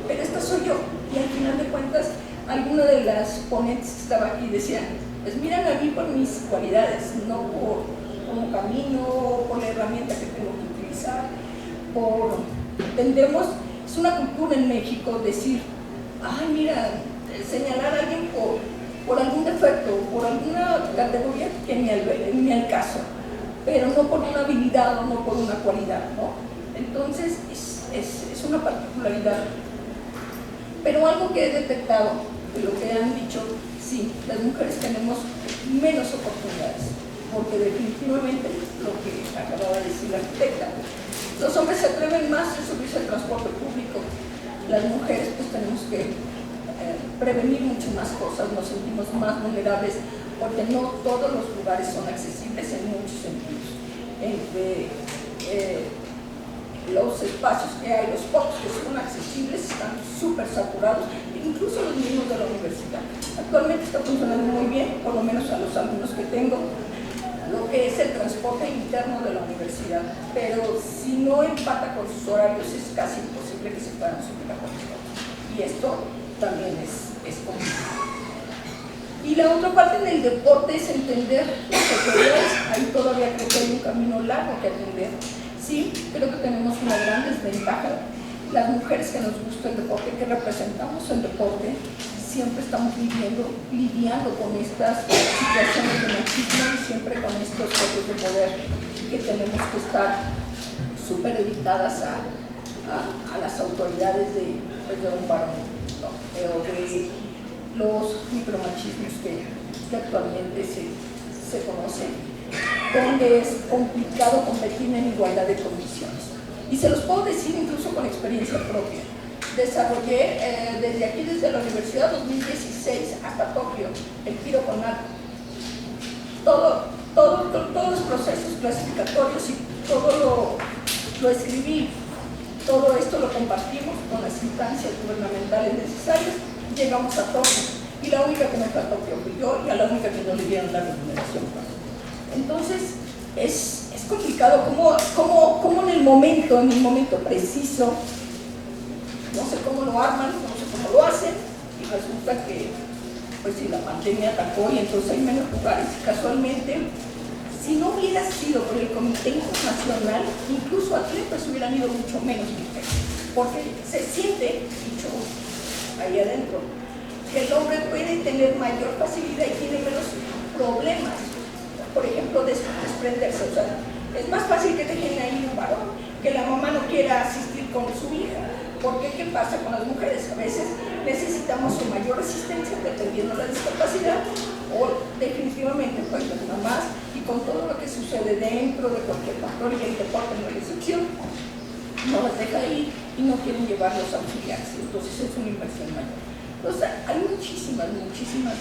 Pero esta soy yo, y al final de cuentas, alguna de las ponentes que estaba aquí decían, pues miran a mí por mis cualidades, no por cómo camino, por la herramienta que tengo que utilizar, es una cultura en México decir, ay mira, señalar a alguien por algún defecto, por alguna categoría que ni al caso, pero no por una habilidad o no por una cualidad, ¿no? Entonces es una particularidad. Pero algo que he detectado de lo que han dicho, sí, las mujeres tenemos menos oportunidades, porque definitivamente lo que acababa de decir la arquitecta, los hombres se atreven más a subirse al transporte público, las mujeres pues tenemos que prevenir mucho más cosas, nos sentimos más vulnerables, porque no todos los lugares son accesibles en muchos sentidos. entre los espacios que hay, los pocos que son accesibles están súper saturados, incluso los mismos de la universidad. Actualmente está funcionando muy bien, por lo menos a los alumnos que tengo, lo que es el transporte interno de la universidad, pero si no empata con sus horarios es casi imposible que se puedan subir a cualquier otro. Y esto también es complicado. Y la otra parte del deporte es entender las autoridades. Ahí todavía creo que hay un camino largo que atender. Sí, creo que tenemos una gran desventaja. Las mujeres que nos gusta el deporte, que representamos el deporte, siempre estamos lidiando con estas situaciones de machismo y siempre con estos juegos de poder que tenemos que estar súper dedicadas a las autoridades de un varón, ¿no? O de los micromachismos que actualmente se conocen, donde es complicado competir en igualdad de condiciones. Y se los puedo decir incluso con experiencia propia. Desarrollé desde aquí, desde la Universidad 2016 hasta Tokio, el tiro con arco. Todos los procesos clasificatorios y todo lo escribí. Todo esto lo compartimos con las instancias gubernamentales necesarias. Llegamos a Tokio y la única que no fue a Tokio fui yo y a la única que no le dieron la remuneración. Entonces es complicado cómo en el momento preciso, no sé cómo lo arman, no sé cómo lo hacen, y resulta que pues si la pandemia atacó y entonces hay menos lugares. Casualmente, si no hubiera sido por el Comité Internacional, incluso atletas hubieran ido mucho menos mujeres, porque se siente, dicho ahí adentro, que el hombre puede tener mayor facilidad y tiene menos problemas, por ejemplo, desprenderse. O sea, es más fácil que dejen ahí un varón, que la mamá no quiera asistir con su hija, porque ¿qué pasa con las mujeres? A veces necesitamos su mayor asistencia dependiendo de la discapacidad, o definitivamente pues las mamás, y con todo lo que sucede dentro de cualquier factor, y el deporte no es la excepción, no las deja ir y no quieren llevar los auxiliares, entonces es una inversión mayor. Entonces hay muchísimas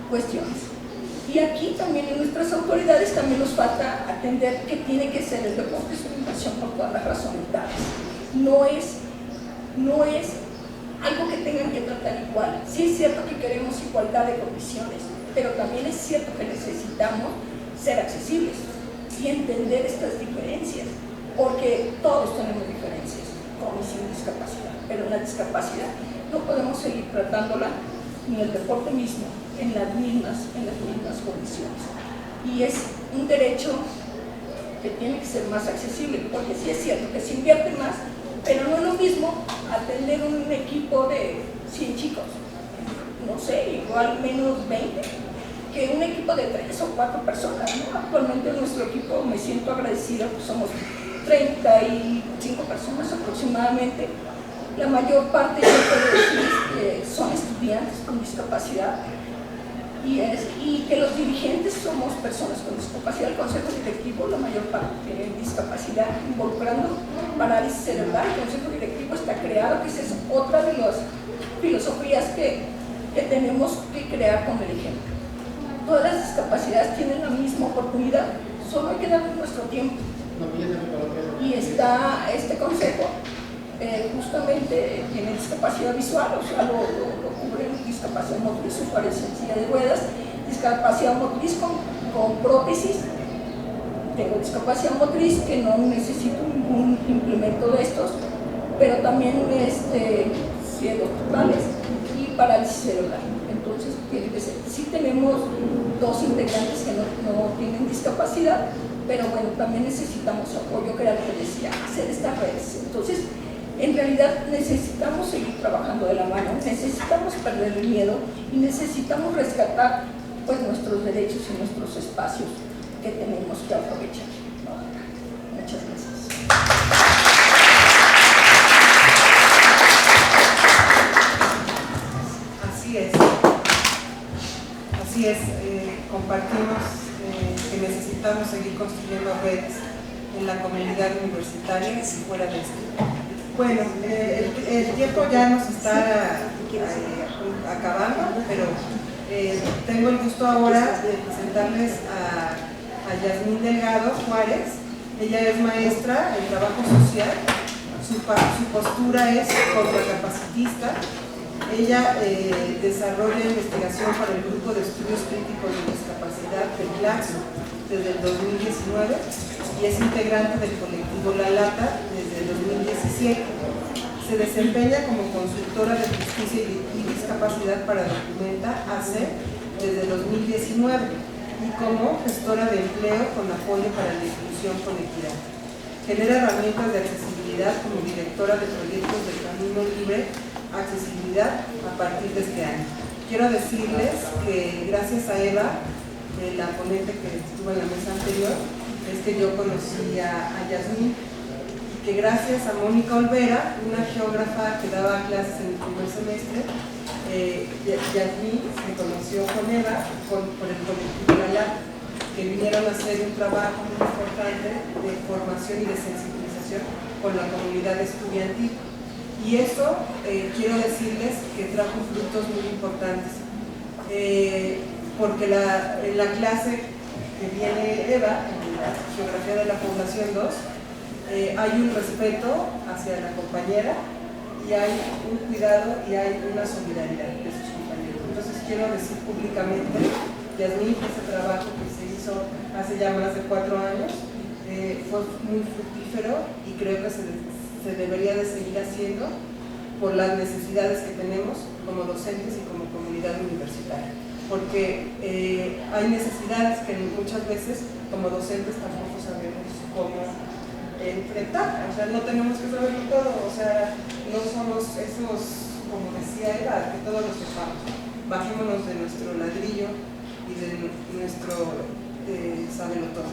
cuestiones. Y aquí también en nuestras autoridades también nos falta atender que tiene que ser el deporte, es una inversión por todas las razones dadas. No es algo que tengan que tratar igual. Sí es cierto que queremos igualdad de condiciones, pero también es cierto que necesitamos ser accesibles y entender estas diferencias, porque todos tenemos diferencias, con y sin discapacidad, pero la discapacidad no podemos seguir tratándola, ni el deporte mismo, en las mismas condiciones. Y es un derecho que tiene que ser más accesible, porque sí es cierto que se invierte más, pero no es lo mismo atender un equipo de 100 chicos, no sé, igual menos 20, que un equipo de 3 o 4 personas, ¿no? Actualmente en nuestro equipo me siento agradecida, pues somos 35 personas aproximadamente. La mayor parte, yo puedo decir, son estudiantes con discapacidad y que los dirigentes somos personas con discapacidad. El consejo directivo, la mayor parte tiene discapacidad, involucrando parálisis cerebral. El consejo directivo está creado, que esa es otra de las filosofías que tenemos que crear con el ejemplo. Todas las discapacidades tienen la misma oportunidad, solo hay que darle nuestro tiempo. Y está este consejo, justamente tiene discapacidad visual, o sea, lo cubre discapacidad motriz, usuarios en silla de ruedas, discapacidad motriz con prótesis. Tengo discapacidad motriz que no necesito ningún implemento de estos, pero también ciegos totales y parálisis cerebral. Entonces, tiene que ser. Sí tenemos 2 integrantes que no tienen discapacidad, pero bueno, también necesitamos apoyo, que era lo que decía, hacer estas redes. Entonces, en realidad necesitamos seguir trabajando de la mano, necesitamos perder el miedo y necesitamos rescatar pues nuestros derechos y nuestros espacios que tenemos que aprovechar, ¿no? Muchas gracias. Así es, compartimos que necesitamos seguir construyendo redes en la comunidad universitaria y fuera de esto. Bueno, el tiempo ya nos está acabando, pero tengo el gusto ahora de presentarles a Yasmín Delgado Juárez. Ella es maestra en trabajo social, su postura es contracapacitista. Ella desarrolla investigación para el Grupo de Estudios Críticos de Discapacidad del Claxo desde el 2019 y es integrante del colectivo La Lata desde el 2017. Se desempeña como consultora de justicia y discapacidad para Documenta AC desde el 2019 y como gestora de empleo con apoyo para la inclusión con equidad. Genera herramientas de accesibilidad como directora de proyectos del Camino Libre Accesibilidad a partir de este año. Quiero decirles que gracias a Eva, la ponente que estuvo en la mesa anterior, es que yo conocí a Yasmín, y que gracias a Mónica Olvera, una geógrafa que daba clases en el primer semestre, Yasmín se conoció con Eva por el colectivo La Lata, que vinieron a hacer un trabajo muy importante de formación y de sensibilización con la comunidad estudiantil. Y eso quiero decirles que trajo frutos muy importantes, porque en la clase que viene Eva, en la Geografía de la Población 2, hay un respeto hacia la compañera y hay un cuidado y hay una solidaridad de sus compañeros. Entonces quiero decir públicamente, Yasmín, ese trabajo que se hizo hace ya más de 4 años fue muy fructífero y creo que se debería de seguir haciendo por las necesidades que tenemos como docentes y como comunidad universitaria, porque hay necesidades que muchas veces como docentes tampoco sabemos cómo enfrentar, o sea, no tenemos que saberlo todo, o sea, no somos esos, como decía Eva, que todos lo sepamos. Bajémonos de nuestro ladrillo y de nuestro saberlo todo.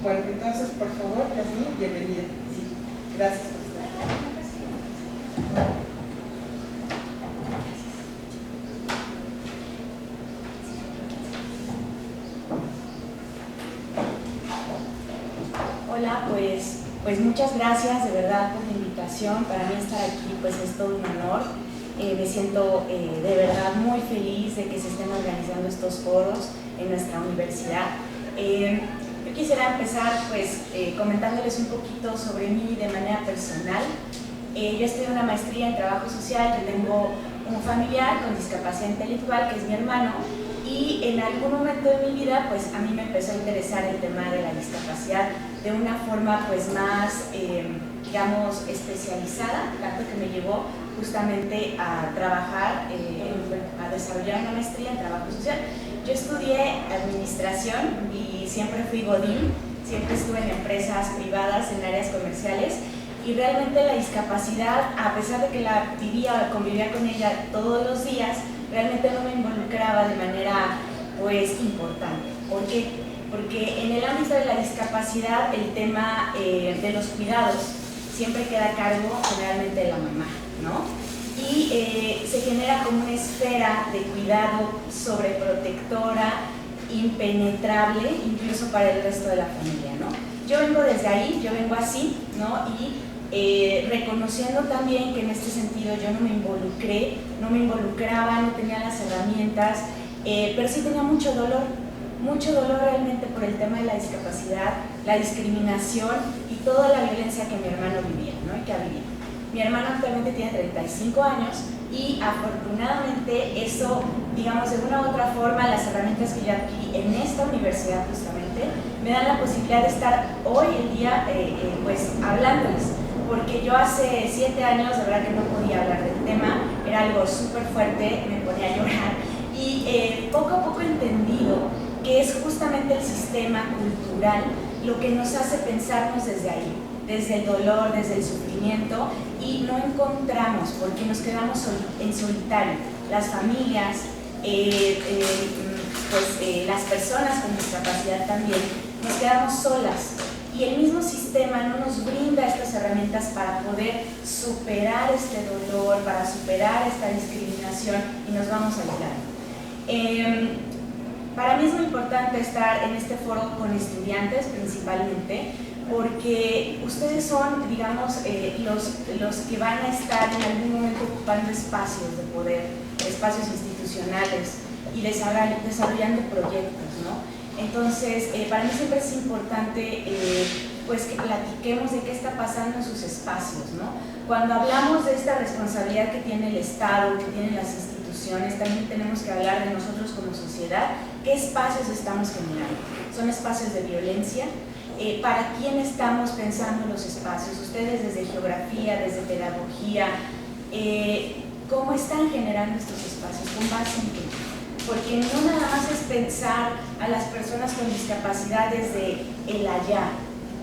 Bueno, entonces, por favor, Yasmín, bienvenida. Sí, gracias por estar. Hola, pues muchas gracias de verdad por la invitación. Para mí estar aquí pues es todo un honor. Me siento de verdad muy feliz de que se estén organizando estos foros en nuestra universidad. Yo quisiera empezar pues comentándoles un poquito sobre mí de manera personal. Yo estudié una maestría en trabajo social, yo tengo un familiar con discapacidad intelectual que es mi hermano, y en algún momento de mi vida pues a mí me empezó a interesar el tema de la discapacidad de una forma pues más digamos especializada, tanto que me llevó justamente a trabajar, a desarrollar una maestría en trabajo social. Yo estudié administración y siempre fui godín, siempre estuve en empresas privadas, en áreas comerciales, y realmente la discapacidad, a pesar de que la vivía, convivía con ella todos los días, realmente no me involucraba de manera pues importante. ¿Por qué? Porque en el ámbito de la discapacidad el tema de los cuidados siempre queda a cargo generalmente de la mamá, ¿no? Y se genera como una esfera de cuidado sobreprotectora, impenetrable, incluso para el resto de la familia, ¿no? Yo vengo desde ahí, yo vengo así, ¿no? Y reconociendo también que en este sentido yo no me involucré, no me involucraba, no tenía las herramientas, pero sí tenía mucho dolor realmente por el tema de la discapacidad, la discriminación y toda la violencia que mi hermano vivía, ¿no? Y que ha vivido. Mi hermano actualmente tiene 35 años y afortunadamente eso, digamos, de una u otra forma, las herramientas que yo adquirí en esta universidad justamente, me dan la posibilidad de estar hoy en día pues hablándoles, porque yo hace 7 años de verdad que no podía hablar del tema, era algo súper fuerte, me ponía a llorar y poco a poco he entendido que es justamente el sistema cultural lo que nos hace pensarnos desde ahí, desde el dolor, desde el sufrimiento, y no encontramos, porque nos quedamos en solitario, las familias, las personas con discapacidad también, nos quedamos solas, y el mismo sistema no nos brinda estas herramientas para poder superar este dolor, para superar esta discriminación, y nos vamos aislando. Para mí es muy importante estar en este foro con estudiantes principalmente, porque ustedes son, digamos, los que van a estar en algún momento ocupando espacios de poder, espacios institucionales y desarrollando proyectos, ¿no? Entonces, para mí siempre es importante pues que platiquemos de qué está pasando en sus espacios, ¿no? Cuando hablamos de esta responsabilidad que tiene el Estado, que tienen las instituciones, también tenemos que hablar de nosotros como sociedad, qué espacios estamos generando. ¿Son espacios de violencia? ¿Para quién estamos pensando los espacios? Ustedes desde geografía, desde pedagogía, ¿cómo están generando estos espacios? ¿Con base en qué? Porque no nada más es pensar a las personas con discapacidad desde el allá,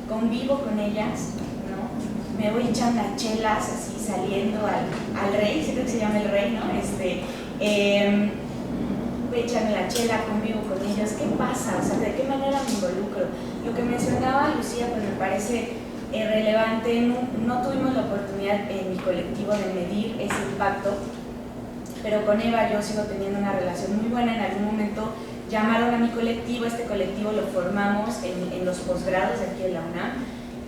convivo con ellas, ¿no? Me voy echando las chelas así saliendo al Rey, siempre que se llama el Rey, ¿no? Voy echando la chela, convivo con ellos, ¿qué pasa? O sea, ¿de qué manera me involucro? Lo que mencionaba Lucía, pues me parece relevante. No tuvimos la oportunidad en mi colectivo de medir ese impacto, pero con Eva yo sigo teniendo una relación muy buena. En algún momento llamaron a mi colectivo, este colectivo lo formamos en los posgrados de aquí en la UNAM.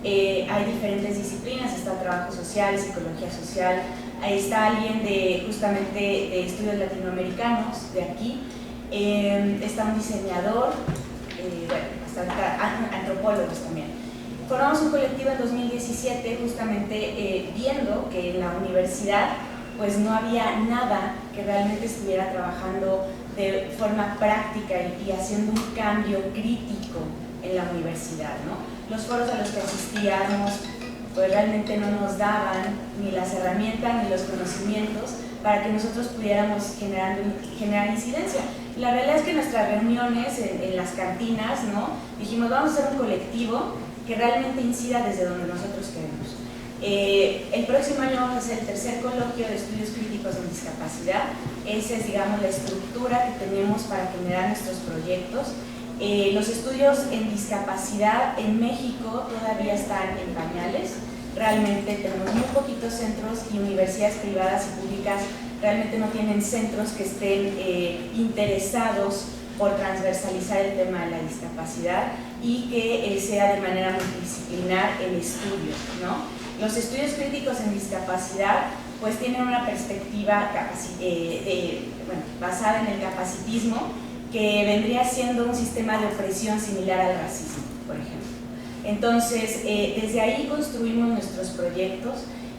Hay diferentes disciplinas, está trabajo social, psicología social, ahí está alguien justamente de estudios latinoamericanos de aquí, está un diseñador, bueno, hasta antropólogos también. Formamos un colectivo en 2017 justamente viendo que en la universidad pues no había nada que realmente estuviera trabajando de forma práctica y haciendo un cambio crítico en la universidad, ¿no? Los foros a los que asistíamos pues realmente no nos daban ni las herramientas ni los conocimientos para que nosotros pudiéramos generar incidencia. La realidad es que nuestras reuniones en las cantinas, ¿no? Dijimos, vamos a hacer un colectivo que realmente incida desde donde nosotros queremos. El próximo año vamos a hacer el tercer coloquio de estudios críticos en discapacidad. Esa es, digamos, la estructura que tenemos para generar nuestros proyectos. Los estudios en discapacidad en México todavía están en pañales. Realmente tenemos muy poquitos centros y universidades privadas y públicas realmente no tienen centros que estén interesados por transversalizar el tema de la discapacidad y que sea de manera multidisciplinar el estudio, ¿no? Los estudios críticos en discapacidad pues tienen una perspectiva basada en el capacitismo, que vendría siendo un sistema de opresión similar al racismo, por ejemplo. Entonces, desde ahí construimos nuestros proyectos.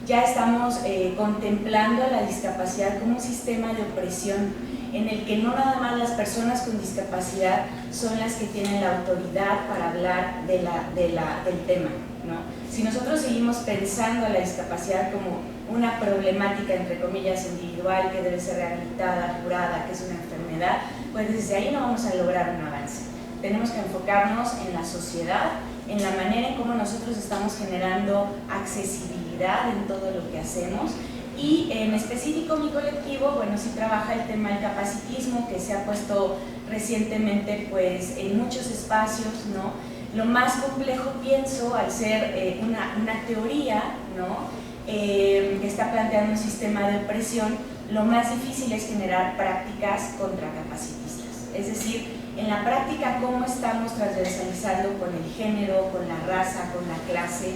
Ya estamos contemplando a la discapacidad como un sistema de opresión en el que no nada más las personas con discapacidad son las que tienen la autoridad para hablar del tema, ¿no? Si nosotros seguimos pensando a la discapacidad como una problemática, entre comillas, individual, que debe ser rehabilitada, curada, que es una enfermedad, pues desde ahí no vamos a lograr un avance. Tenemos que enfocarnos en la sociedad, en la manera en cómo nosotros estamos generando accesibilidad en todo lo que hacemos. Y en específico mi colectivo, bueno, sí trabaja el tema del capacitismo, que se ha puesto recientemente pues en muchos espacios, ¿no? Lo más complejo, pienso, al ser una teoría, ¿no? Que está planteando un sistema de opresión, lo más difícil es generar prácticas contracapacitistas. Es decir, en la práctica, cómo estamos transversalizando con el género, con la raza, con la clase,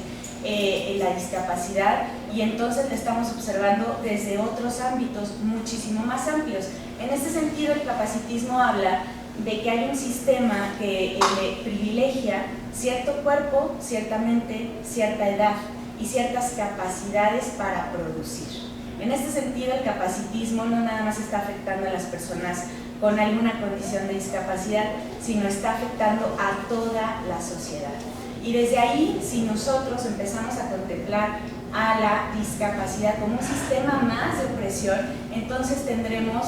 la discapacidad, y entonces lo estamos observando desde otros ámbitos muchísimo más amplios. En este sentido, el capacitismo habla de que hay un sistema que privilegia cierto cuerpo, ciertamente, cierta edad y ciertas capacidades para producir. En este sentido, el capacitismo no nada más está afectando a las personas con alguna condición de discapacidad, sino está afectando a toda la sociedad. Y desde ahí, si nosotros empezamos a contemplar a la discapacidad como un sistema más de opresión, entonces tendremos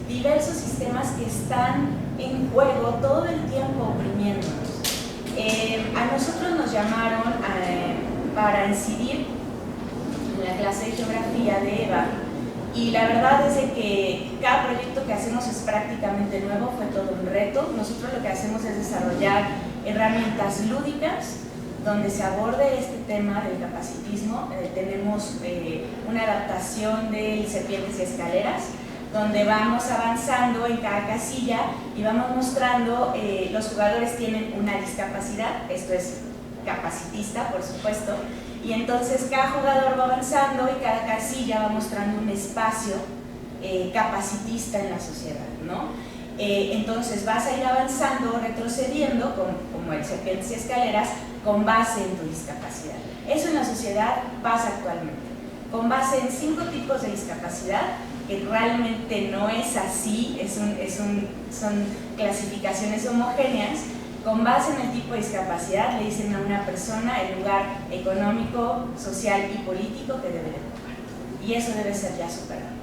diversos sistemas que están en juego todo el tiempo oprimiéndonos. A nosotros nos llamaron para incidir en la clase de geografía de Eva, y la verdad es que cada proyecto que hacemos es prácticamente nuevo, fue todo un reto. Nosotros lo que hacemos es desarrollar herramientas lúdicas donde se aborde este tema del capacitismo. Tenemos una adaptación del Serpientes y Escaleras, donde vamos avanzando en cada casilla y vamos mostrando, los jugadores tienen una discapacidad, esto es capacitista, por supuesto, y entonces cada jugador va avanzando y cada casilla va mostrando un espacio capacitista en la sociedad, ¿no? Entonces vas a ir avanzando, retrocediendo, como el Serpientes y Escaleras, con base en tu discapacidad. Eso en la sociedad pasa actualmente, con base en 5 tipos de discapacidad, que realmente no es así, son clasificaciones homogéneas. Con base en el tipo de discapacidad le dicen a una persona el lugar económico, social y político que debe de ocupar, y eso debe ser ya superado.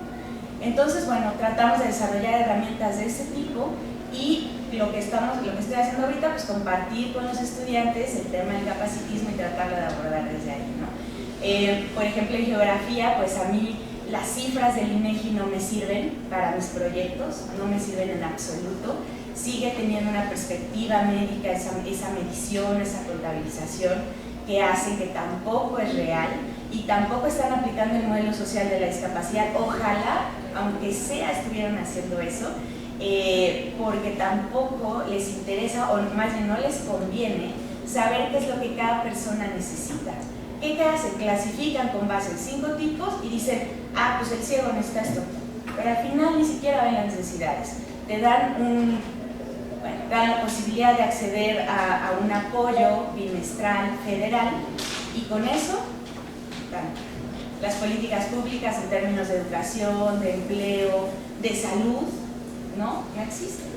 Entonces, bueno, tratamos de desarrollar herramientas de ese tipo, y lo que estoy haciendo ahorita, pues compartir con los estudiantes el tema del capacitismo y tratarlo de abordar desde ahí, ¿no? Por ejemplo, en geografía, pues a mí las cifras del INEGI no me sirven para mis proyectos, no me sirven en absoluto. Sigue teniendo una perspectiva médica esa medición, esa contabilización, que hace que tampoco es real, y tampoco están aplicando el modelo social de la discapacidad. Ojalá, aunque sea, estuvieran haciendo eso, porque tampoco les interesa, o más bien no les conviene, saber qué es lo que cada persona necesita. ¿Qué hacen? Clasifican con base en 5 tipos y dicen, ah, pues el ciego necesita esto, pero al final ni siquiera ven las necesidades. Te dan dan la posibilidad de acceder a un apoyo bimestral federal, y con eso las políticas públicas en términos de educación, de empleo, de salud, no existen.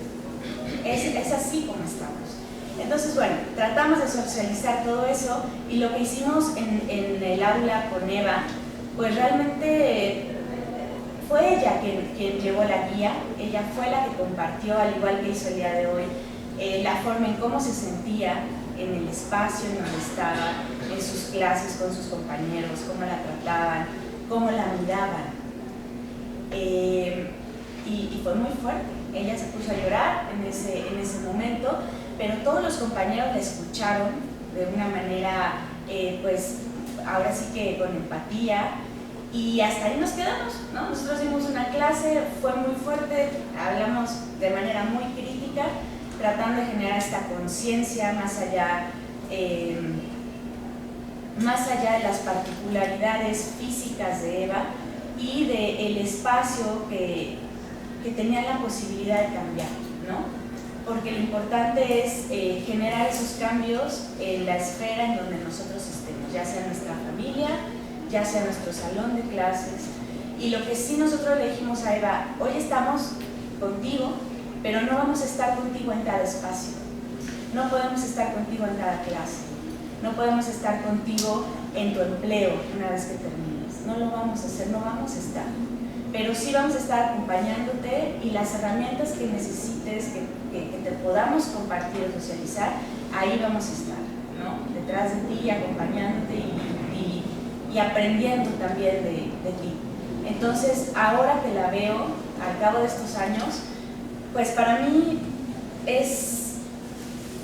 Es así como estamos. Entonces, bueno, tratamos de socializar todo eso, y lo que hicimos en el aula con Eva, pues realmente fue ella quien llevó la guía. Ella fue la que compartió, al igual que hizo el día de hoy, la forma en cómo se sentía en el espacio en donde estaba, en sus clases con sus compañeros, cómo la trataban, cómo la miraban. Y fue muy fuerte. Ella se puso a llorar en ese momento, pero todos los compañeros la escucharon de una manera, pues ahora sí que con empatía, y hasta ahí nos quedamos, ¿no? Nosotros dimos una clase, fue muy fuerte, hablamos de manera muy crítica, tratando de generar esta conciencia más allá de las particularidades físicas de Eva y del espacio que tenían la posibilidad de cambiar, ¿no? Porque lo importante es generar esos cambios en la esfera en donde nosotros estemos, ya sea nuestra familia, ya sea nuestro salón de clases. Y lo que sí nosotros le dijimos a Eva, hoy estamos contigo, pero no vamos a estar contigo en cada espacio, no podemos estar contigo en cada clase, no podemos estar contigo en tu empleo una vez que termines, no lo vamos a hacer, no vamos a estar, pero sí vamos a estar acompañándote, y las herramientas que necesites, que te podamos compartir o socializar, ahí vamos a estar, ¿no? Detrás de ti, acompañándote y aprendiendo también de ti. Entonces, ahora que la veo, al cabo de estos años, pues para mí es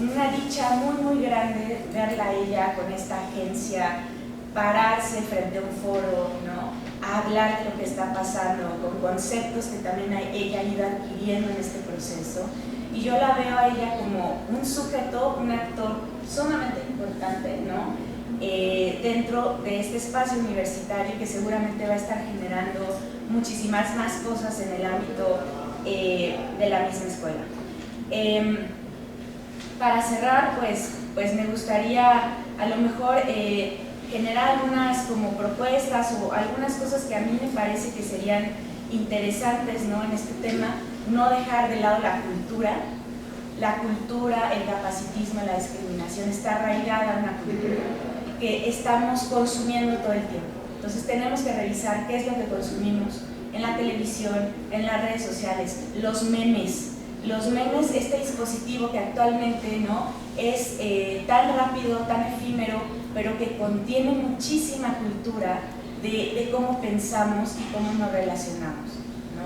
una dicha muy muy grande verla a ella con esta agencia, pararse frente a un foro, ¿no? A hablar de lo que está pasando, con conceptos que también ella ha ido adquiriendo en este proceso, y yo la veo a ella como un sujeto, un actor sumamente importante, ¿no? Dentro de este espacio universitario, que seguramente va a estar generando muchísimas más cosas en el ámbito de la misma escuela. Para cerrar, pues me gustaría a lo mejor generar algunas como propuestas o algunas cosas que a mí me parece que serían interesantes, ¿no? En este tema, no dejar de lado la cultura, el capacitismo, la discriminación está arraigada en una cultura que estamos consumiendo todo el tiempo. Entonces tenemos que revisar qué es lo que consumimos en la televisión, en las redes sociales, los memes, este dispositivo que actualmente, ¿no? Es tan rápido, tan efímero, pero que contiene muchísima cultura de cómo pensamos y cómo nos relacionamos, ¿no?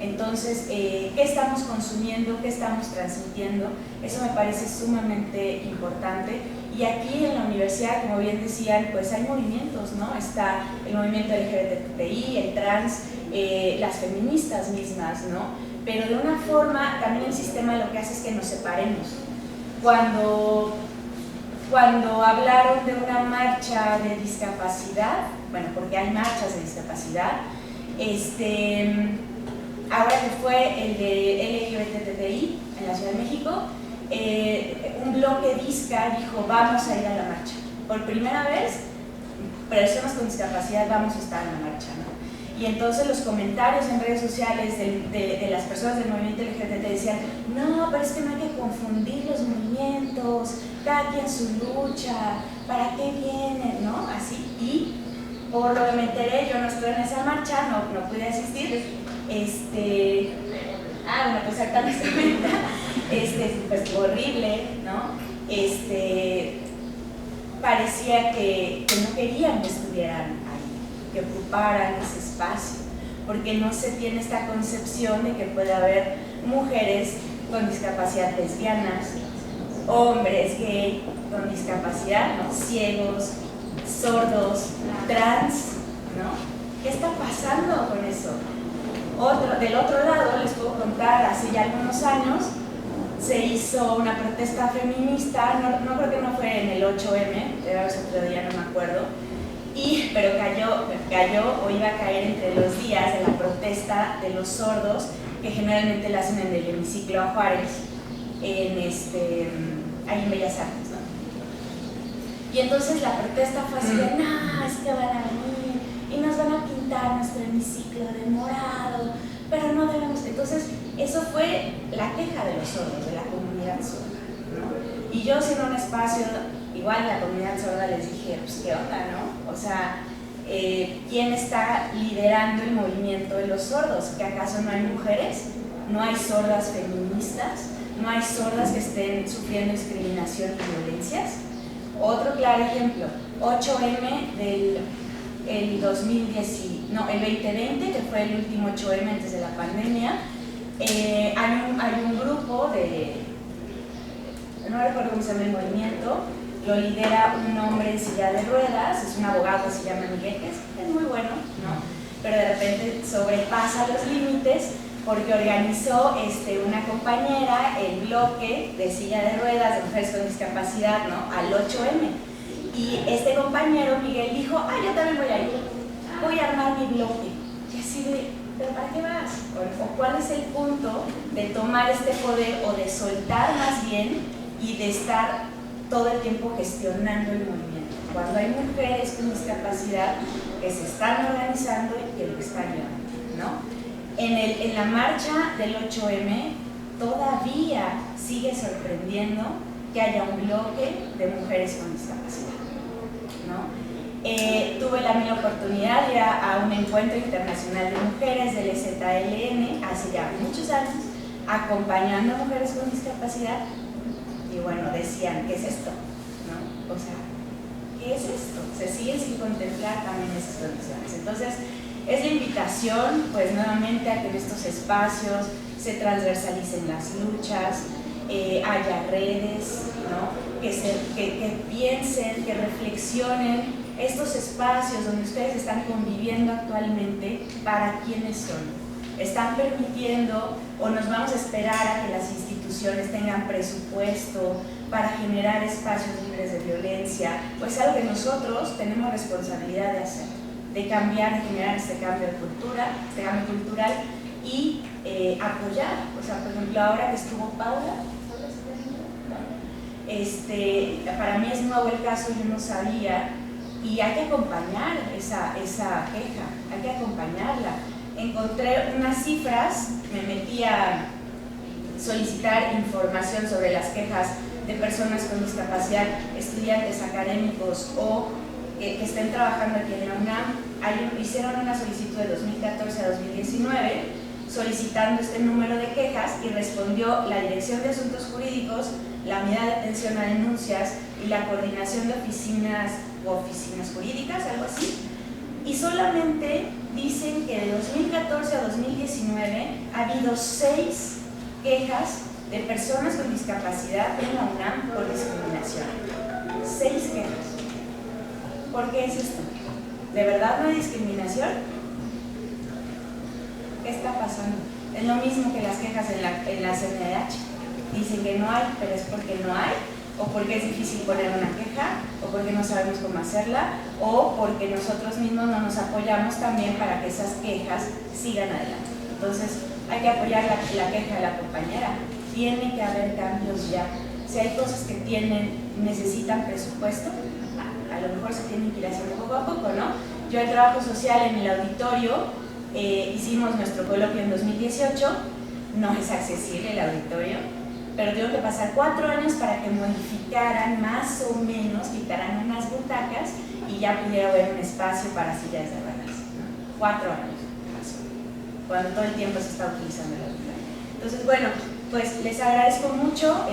Entonces, ¿qué estamos consumiendo? ¿Qué estamos transmitiendo? Eso me parece sumamente importante. Y aquí en la universidad, como bien decían, pues hay movimientos, ¿no? Está el movimiento LGBTI, el trans, las feministas mismas, ¿no? Pero de una forma, también el sistema lo que hace es que nos separemos. Cuando hablaron de una marcha de discapacidad, bueno, porque hay marchas de discapacidad, ahora que fue el de LGBTI en la Ciudad de México, un bloque Disca dijo, vamos a ir a la marcha. Por primera vez, personas con discapacidad vamos a estar en la marcha, ¿no? Y entonces los comentarios en redes sociales de las personas del movimiento LGBT decían, no, pero es que no hay que confundir los movimientos, cada quien su lucha, ¿para qué vienen? ¿No? Así, y por lo que me enteré, yo no estuve en esa marcha, no pude asistir, bueno, pues ahorita les comenta, pues fue horrible, ¿no? Parecía que no querían que estuvieran ahí, que ocuparan ese espacio, porque no se tiene esta concepción de que puede haber mujeres con discapacidad lesbianas, hombres gay con discapacidad, ¿no? Ciegos, sordos, trans, ¿no? ¿Qué está pasando con eso? Del otro lado, les puedo contar, hace ya algunos años se hizo una protesta feminista, no creo que no fue en el 8M, era otro día, no me acuerdo, pero cayó o iba a caer entre los días de la protesta de los sordos, que generalmente la hacen en el hemiciclo a Juárez, ahí en Bellas Artes, ¿no? Y entonces la protesta fue así de, no, es que van a venir y nos van a pintar nuestro hemiciclo de morado, pero no debemos. Entonces, eso fue la queja de los sordos, de la comunidad sorda, ¿no? Y yo, siendo un espacio, igual la comunidad sorda, les dije, pues, ¿qué onda, no? O sea, ¿quién está liderando el movimiento de los sordos? ¿Que acaso no hay mujeres? ¿No hay sordas feministas? ¿No hay sordas que estén sufriendo discriminación y violencias? Otro claro ejemplo, 8M el 2020, que fue el último 8M antes de la pandemia. Hay un grupo no recuerdo cómo se llama el movimiento, lo lidera un hombre en silla de ruedas, es un abogado que se llama Miguel, es muy bueno, ¿no? Pero de repente sobrepasa los límites porque organizó una compañera el bloque de silla de ruedas de mujeres con discapacidad, ¿no? Al 8M. Y este compañero, Miguel, dijo, yo también voy a ir, voy a armar mi bloque. Y así de, ¿pero para qué vas? ¿O cuál es el punto de tomar este poder o de soltar más bien y de estar todo el tiempo gestionando el movimiento? Cuando hay mujeres con discapacidad que se están organizando y que lo están llevando, ¿no? En la marcha del 8M todavía sigue sorprendiendo que haya un bloque de mujeres con discapacidad, ¿no? Tuve la misma oportunidad de ir a un encuentro internacional de mujeres del EZLN hace ya muchos años, acompañando a mujeres con discapacidad, y bueno, decían, ¿qué es esto? ¿No? O sea, ¿qué es esto? Se siguen sin contemplar también esas condiciones. Entonces, es la invitación, pues nuevamente, a que en estos espacios se transversalicen las luchas, haya redes, ¿no? que piensen, que reflexionen estos espacios donde ustedes están conviviendo actualmente, ¿para quiénes son? ¿Están permitiendo o nos vamos a esperar a que las instituciones tengan presupuesto para generar espacios libres de violencia? Pues algo que nosotros tenemos responsabilidad de hacer, de cambiar, de generar este cambio de cultura, este cambio cultural y apoyar. O sea, por ejemplo, ahora que estuvo Paula, para mí es nuevo el caso, yo no sabía, y hay que acompañar esa queja, hay que acompañarla. Encontré unas cifras, me metí a solicitar información sobre las quejas de personas con discapacidad, estudiantes académicos o que estén trabajando aquí en la UNAM. Hicieron una solicitud de 2014 a 2019 solicitando este número de quejas y respondió la Dirección de Asuntos Jurídicos, la Unidad de Atención a Denuncias y la Coordinación de Oficinas Jurídicas, algo así. Y solamente dicen que de 2014 a 2019 ha habido 6 quejas de personas con discapacidad en la UNAM por discriminación. 6 quejas. ¿Por qué es esto? ¿De verdad no hay discriminación? ¿Qué está pasando? Es lo mismo que las quejas en la CNDH. Dicen que no hay, pero es porque no hay, o porque es difícil poner una queja, o porque no sabemos cómo hacerla, o porque nosotros mismos no nos apoyamos también para que esas quejas sigan adelante. Entonces, hay que apoyar la queja de la compañera, tiene que haber cambios ya. Si hay cosas que necesitan presupuesto, a lo mejor se tienen que ir haciendo poco a poco, ¿no? Yo en trabajo social en el auditorio, hicimos nuestro coloquio en 2018, no es accesible el auditorio, pero tengo que pasar 4 años para que modificaran más o menos, quitaran unas butacas y ya pudiera haber un espacio para sillas de ruedas. 4 años, cuando todo el tiempo se está utilizando el auditorio. Entonces, bueno, pues les agradezco mucho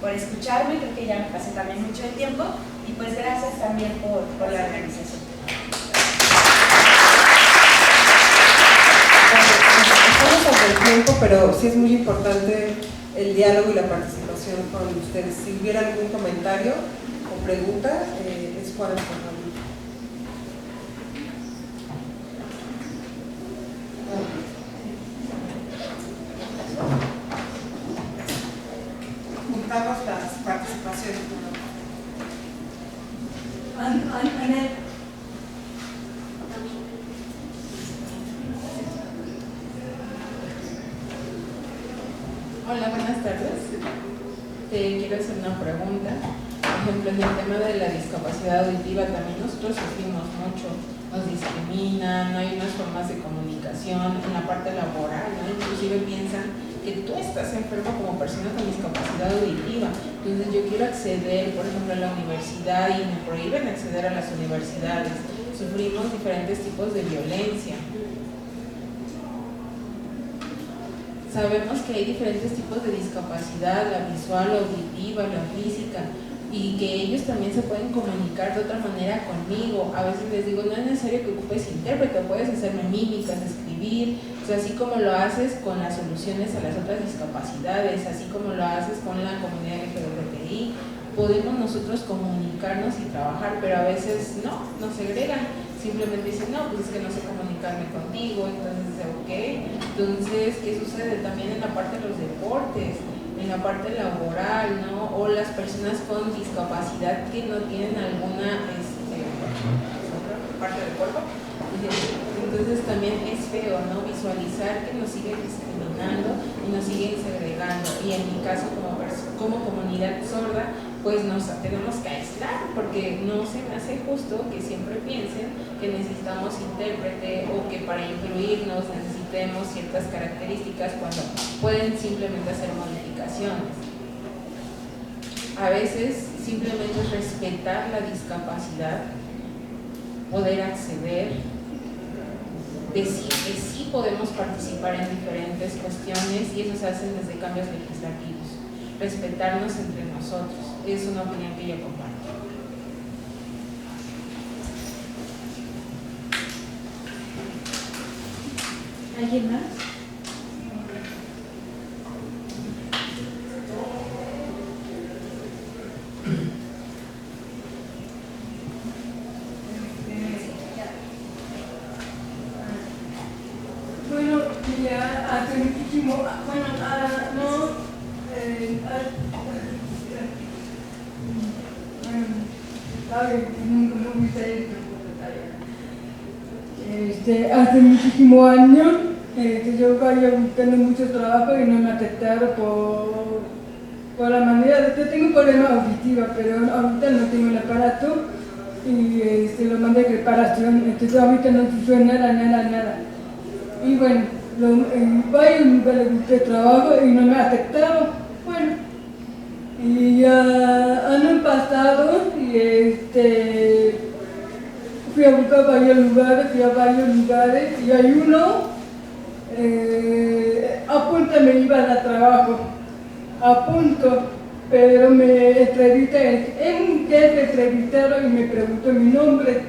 por escucharme, creo que ya me pasé también mucho el tiempo, y pues gracias también por la organización. Estamos sobre el tiempo, pero sí es muy importante el diálogo y la participación con ustedes. Si hubiera algún comentario o pregunta, es por favor. Juntamos las participaciones. Anel. Hola, buenas tardes. Te quiero hacer una pregunta. Por ejemplo, en el tema de la discapacidad auditiva también nosotros sufrimos mucho. Nos discriminan, no hay unas formas de comunicación en la parte laboral, ¿no? Inclusive piensan que tú estás enfermo como persona con discapacidad auditiva. Entonces yo quiero acceder, por ejemplo, a la universidad y me prohíben acceder a las universidades. Sufrimos diferentes tipos de violencia. Sabemos que hay diferentes tipos de discapacidad, la visual, la auditiva, la física, y que ellos también se pueden comunicar de otra manera conmigo. A veces les digo, no es necesario que ocupes intérprete, puedes hacerme mímicas, escribir, o sea, así como lo haces con las soluciones a las otras discapacidades, así como lo haces con la comunidad LGBTI, podemos nosotros comunicarnos y trabajar, pero a veces no, nos segregan. Simplemente dicen, no, pues es que no sé comunicarme contigo, entonces, ok. Entonces, ¿qué sucede? También en la parte de los deportes, en la parte laboral, ¿no? O las personas con discapacidad que no tienen alguna parte del cuerpo. Entonces también es feo, ¿no? Visualizar que nos siguen discriminando y nos siguen segregando. Y en mi caso, como comunidad sorda, pues nos tenemos que aislar, porque no se me hace justo que siempre piensen que necesitamos intérprete o que para incluirnos necesitemos ciertas características cuando pueden simplemente hacer modificaciones. A veces simplemente es respetar la discapacidad, poder acceder, decir que sí podemos participar en diferentes cuestiones, y eso se hace desde cambios legislativos. Respetarnos entre nosotros, es una opinión que yo comparto. ¿Alguien más? Bueno, ya hace muchísimo, bueno, hace muchísimos años que yo vaya buscando mucho trabajo y no me aceptaron por la manera. Yo tengo un problema auditivo, pero ahorita no tengo el aparato y lo mandé a reparación, entonces ahorita no funciona nada. Y bueno, vaya un lugar de trabajo y no me aceptaron. Bueno, y ya han pasado y fui a buscar varios lugares, y hay uno, a punto me iba a dar trabajo, a punto, pero me entrevistaron, un día me entrevistaron y me preguntó mi nombre.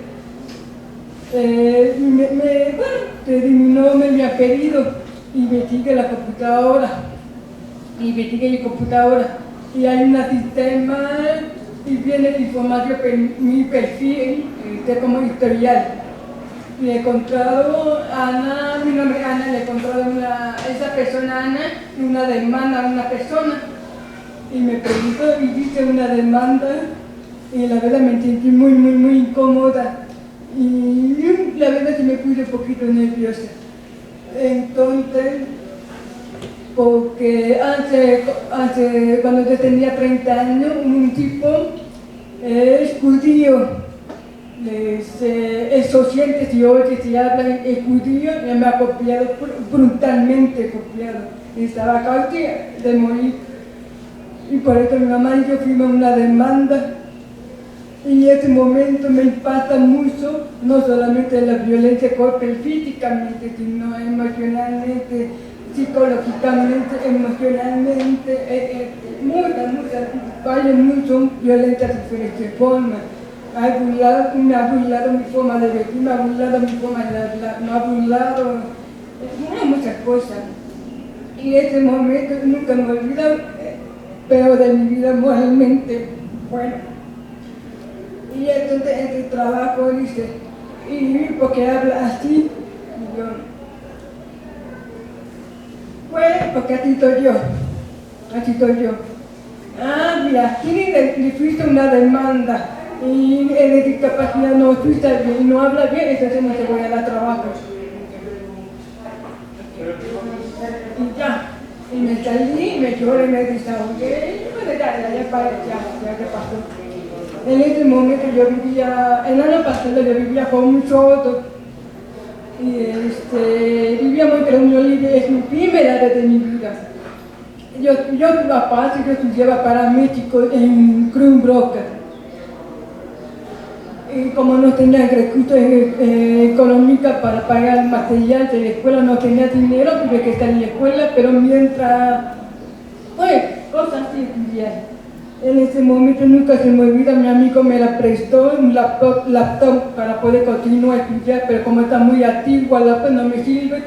Te di mi nombre, mi apellido, y me sigue la computadora, y hay un sistema y viene la información de mi perfil, como historial. Y he encontrado a Ana, mi nombre es Ana, le he encontrado esa persona Ana, una demanda a una persona, y me preguntó y hice una demanda, y la verdad me sentí muy incómoda. Y la verdad que me puse un poquito nerviosa. Entonces, porque cuando yo tenía 30 años, un tipo es judío, es 208 si habla es judío, y me ha copiado, brutalmente copiado, y estaba casi de morir. Y por eso mi mamá y yo fuimos a una demanda, y en ese momento me impacta mucho, no solamente la violencia corporal físicamente, sino emocionalmente, psicológicamente, emocionalmente, mucho violencia de diferentes formas. Me ha burlado mi forma de vestir, me ha burlado mi forma de hablar, me ha burlado muchas cosas. Y ese momento nunca me olvido, pero de mi vida moralmente, bueno. Y entonces en el trabajo dice, ¿y por qué habla así? Y yo, pues porque así soy yo. Ah, mira, aquí le fuiste una demanda y de discapacidad no fuiste bien y no habla bien, entonces no te voy a dar trabajo. Y ya, y me salí, me lloré, me desahogué, y bueno, ya pasó. En ese momento yo vivía, el año pasado yo vivía con un sordo y vivíamos en Reunión Libre, es mi primera vez de mi vida. Yo aparte yo estudiaba para México en Kronbrocker y como no tenía recursos económicos para pagar material de la escuela, no tenía dinero, tuve que estar en la escuela, pero mientras, pues, cosas así estudiar. En ese momento nunca se me olvida, mi amigo me la prestó un laptop para poder continuar a estudiar, pero como está muy antigua, el laptop no me sirve,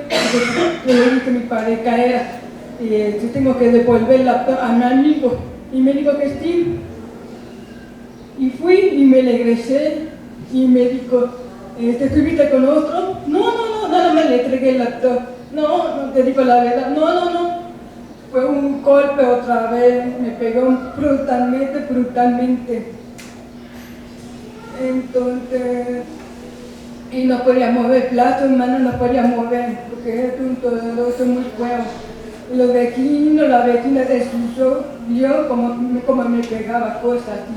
yo le dije que mi pareja era, yo tengo que devolver el laptop a mi amigo, y me dijo que sí. Y fui y me regresé, y me dijo, ¿te estuviste con otro? No, nada más le entregué el laptop. No, te digo la verdad, no. Fue un golpe otra vez, me pegó brutalmente. Entonces, y no podía mover plato, hermano, no podía mover, porque es un doloroso muy feo. Y los vecinos, la vecina de su vio como me pegaba cosas así.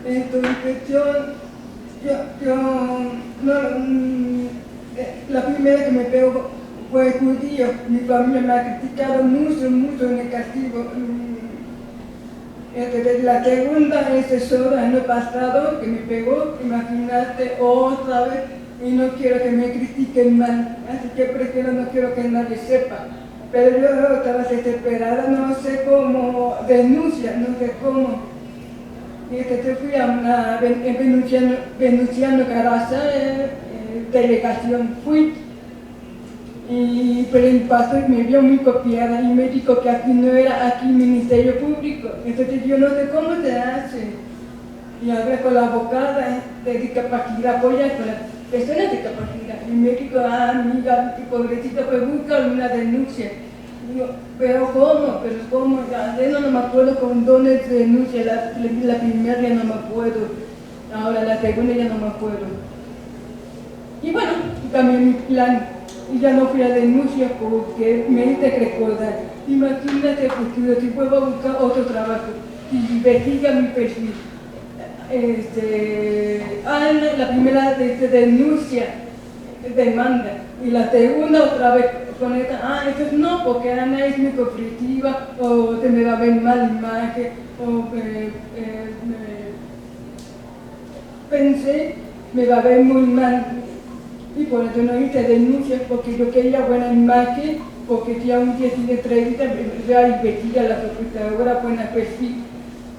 Entonces la primera que me pegó fue judío, mi familia me ha criticado mucho negativo. Entonces, la segunda es el año pasado que me pegó, imagínate otra vez, y no quiero que me critiquen mal, así que prefiero, no quiero que nadie sepa. Pero yo estaba desesperada, no sé cómo denunciar, no sé cómo. Y entonces fui a una Venustiano Carranza, delegación, fui. Pero el pastor me vio muy copiada y me dijo que aquí no era aquí Ministerio Público. Entonces yo no sé cómo se hace. Y hablé con la abogada de discapacidad, apoya con las personas de discapacidad. Y me dijo, amiga, pobrecita, pues busca una denuncia. Y digo, pero ¿cómo? Ya no me acuerdo con dónde se denuncia, la primera ya no me acuerdo. Ahora la segunda ya no me acuerdo. Y bueno, cambié mi plan. Y ya no fui a denuncia porque me hice recordar. Imagínate, porque si vuelvo a buscar otro trabajo, si investiga mi perfil. La primera denuncia, demanda, y la segunda otra vez con esta, entonces no, porque Ana es muy conflictiva, o se me va a ver mal imagen, o pensé, me va a ver muy mal. Y por eso no hice denuncias, porque yo quería buena imagen, porque si a un día tiene 30, ya investiga la computadora, buena perfil.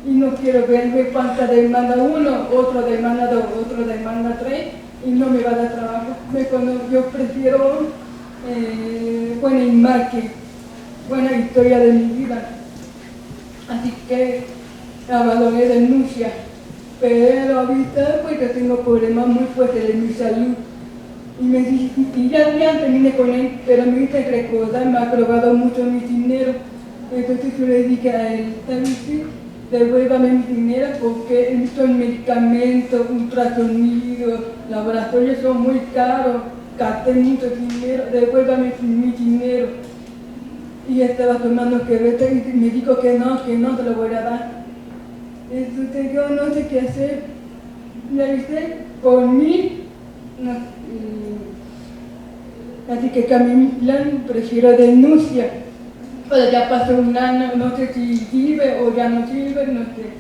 Y no quiero ver cuánta demanda uno, otro demanda dos, otro demanda tres, y no me va a dar trabajo. Yo prefiero buena imagen, buena historia de mi vida. Así que valoré denuncias. Pero ahorita pues yo tengo problemas muy fuertes de mi salud. Y ya terminé con él, pero me hice recordar, me ha robado mucho mi dinero. Entonces yo le dije a él, ¿sabes qué? Devuélvame mi dinero porque estos medicamentos, ultrasonidos, laboratorios son muy caros, gasté mucho dinero, devuélvame mi dinero. y estaba tomando quebreta y me dijo que no te lo voy a dar. Entonces yo no sé qué hacer, ya viste, por mí, no, así que cambié mi plan, prefiero denuncia. Pero ya pasó un año, no sé si sirve o ya no sirve, no sé.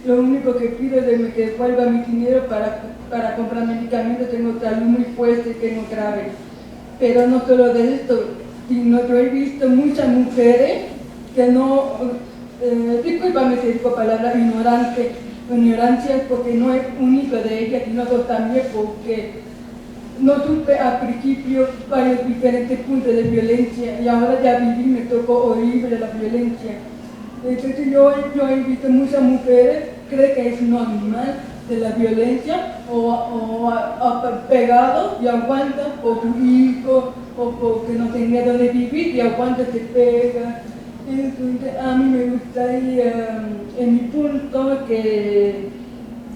Lo único que pido es que me devuelva mi dinero para comprar medicamentos. Tengo salud muy fuerte, tengo grave. Pero no solo de esto, sino yo he visto muchas mujeres que no, discúlpame si digo palabra ignorancia porque no es único de ellas, sino yo también porque no supe al principio varios diferentes puntos de violencia y ahora ya viví, me tocó horrible la violencia. Entonces yo he visto muchas mujeres, creen que es normal de la violencia o pegado y aguanta por su hijo o porque no tenía donde vivir y aguanta, se pega. Entonces a mí me gustaría en mi punto que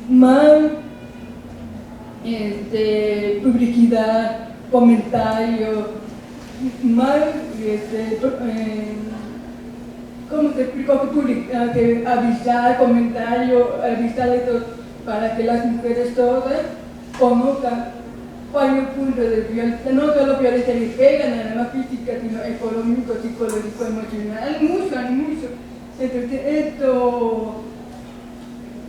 más publicidad, comentarios, más ¿cómo te explico? Que avisar, comentarios, avisar esto para que las mujeres todas conozcan varios puntos de violencia, no solo violencia que pegan, nada más física, sino económico, psicológico, emocional, mucho. Entonces esto,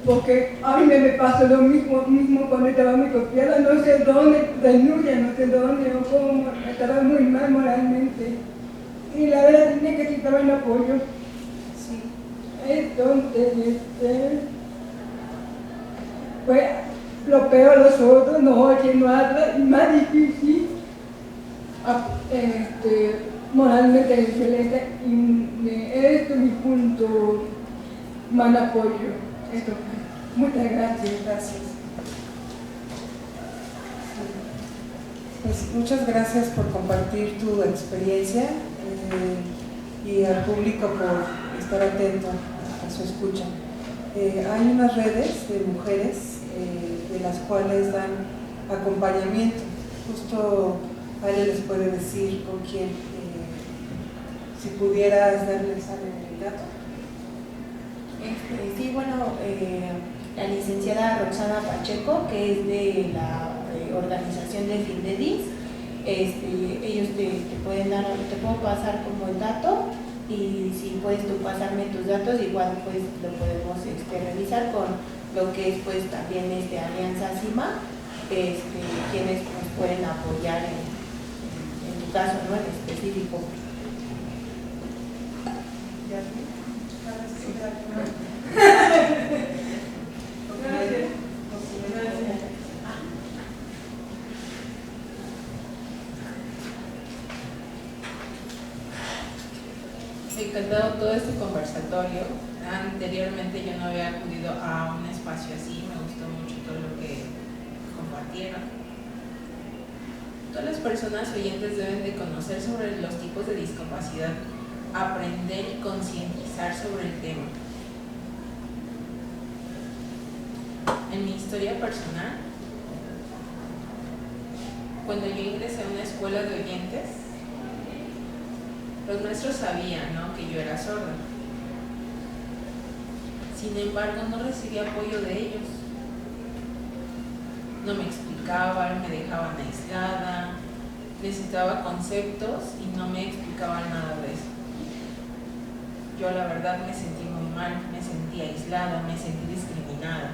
porque a mí me pasó lo mismo cuando estaba muy confiada, no sé dónde, denuncia, no sé dónde o cómo, estaba muy mal moralmente. Y la verdad necesitaba el apoyo. Entonces, pues lo peor los otros no oyen, no hablan, y más difícil moralmente excelente, y esto es mi punto, mal apoyo. Esto. Muchas gracias. Gracias. Pues muchas gracias por compartir tu experiencia y al público por estar atento a su escucha. Hay unas redes de mujeres de las cuales dan acompañamiento. Justo Ale les puede decir con quién, si pudieras darles el dato. Sí, bueno, la licenciada Roxana Pacheco, que es de la organización de Findedis, ellos te pueden dar, te puedo pasar como el dato, y si puedes tú pasarme tus datos, igual pues lo podemos revisar con lo que es pues también Alianza CIMA, quienes nos pueden apoyar en tu caso, ¿no? En específico. Encantado todo este conversatorio. Anteriormente yo no había acudido a un espacio así, me gustó mucho todo lo que compartieron. Todas las personas oyentes deben de conocer sobre los tipos de discapacidad, aprender y concientizar sobre el tema. En mi historia personal, cuando yo ingresé a una escuela de oyentes, los maestros sabían, ¿no?, que yo era sorda. Sin embargo, no recibí apoyo de ellos. No me explicaban, me dejaban aislada, necesitaba conceptos y no me explicaban nada de eso. Yo la verdad me sentí muy mal, me sentí aislada, me sentí discriminada.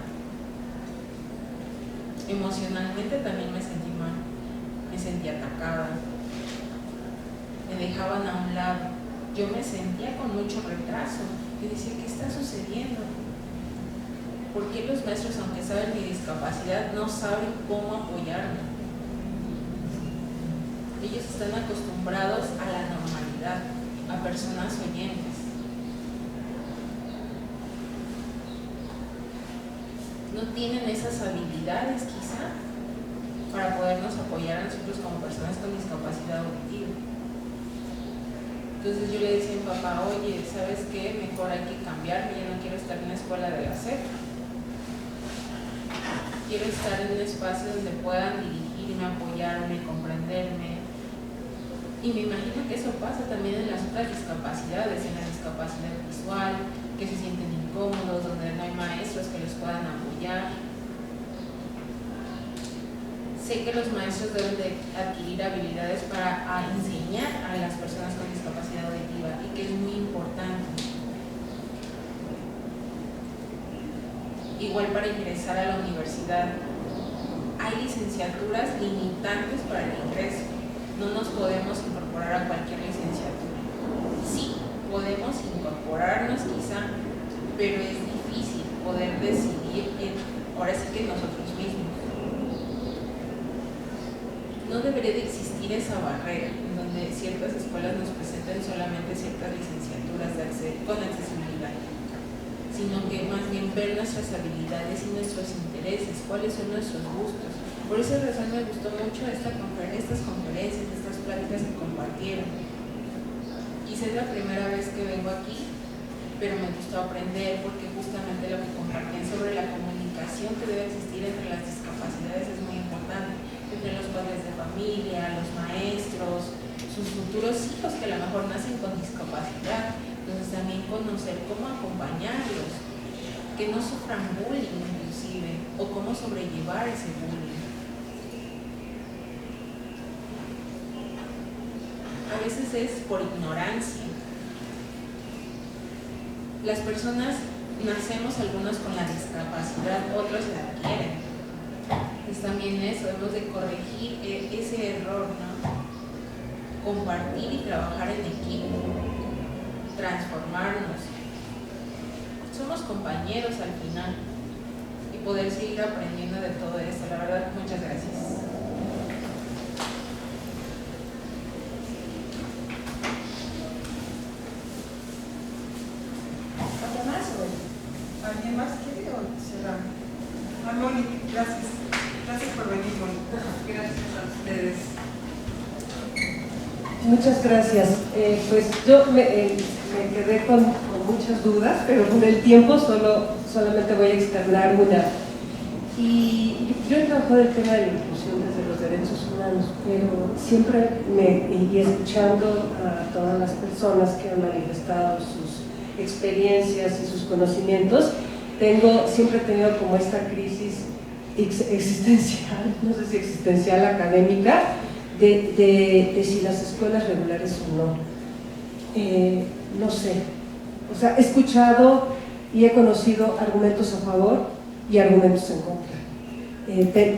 Emocionalmente también me sentí mal, me sentí atacada. Me dejaban a un lado. Yo me sentía con mucho retraso. Yo decía, ¿qué está sucediendo? ¿Por qué los maestros, aunque saben mi discapacidad, no saben cómo apoyarme? Ellos están acostumbrados a la normalidad, a personas oyentes. No tienen esas habilidades, quizá, para podernos apoyar a nosotros como personas con discapacidad auditiva. Entonces yo le decía a mi papá, oye, ¿sabes qué? Mejor hay que cambiarme, yo no quiero estar en una escuela de la SEP. Quiero estar en un espacio donde puedan dirigirme, apoyarme, comprenderme. Y me imagino que eso pasa también en las otras discapacidades, en la discapacidad visual, que se sienten incómodos, donde no hay maestros que los puedan apoyar. Sé que los maestros deben de adquirir habilidades para enseñar a las personas con discapacidad auditiva y que es muy importante. Igual para ingresar a la universidad, hay licenciaturas limitantes para el ingreso. No nos podemos incorporar a cualquier licenciatura. Sí, podemos incorporarnos quizá, pero es difícil poder decidir ahora sí que nosotros mismos. No debería de existir esa barrera en donde ciertas escuelas nos presenten solamente ciertas licenciaturas con accesibilidad, sino que más bien ver nuestras habilidades y nuestros intereses, cuáles son nuestros gustos. Por esa razón me gustó mucho estas conferencias, estas pláticas que compartieron. Quizá es la primera vez que vengo aquí, pero me gustó aprender porque justamente lo que compartían sobre la comunicación que debe existir entre las discapacidades es muy importante, entre los padres de familia, los maestros, sus futuros hijos que a lo mejor nacen con discapacidad. Entonces también conocer cómo acompañarlos, que no sufran bullying inclusive, o cómo sobrellevar ese bullying. A veces es por ignorancia. Las personas nacemos algunos con la discapacidad, otros la adquieren. Es también eso, debemos de corregir ese error, ¿no? Compartir y trabajar en equipo, transformarnos. Somos compañeros al final y poder seguir aprendiendo de todo esto. La verdad, muchas gracias. ¿Alguien más quiere o cerramos? Mónica, gracias. Gracias por venir, Mónica. Gracias a ustedes. Muchas gracias. Pues yo me quedé con muchas dudas, pero con el tiempo solamente voy a externar una. Y yo he trabajado el tema de la inclusión desde los derechos humanos, pero siempre y escuchando a todas las personas que han manifestado sus experiencias y sus conocimientos, siempre he tenido como esta crisis existencial, no sé si existencial, académica, de si las escuelas regulares o no. No sé, o sea, he escuchado y he conocido argumentos a favor y argumentos en contra,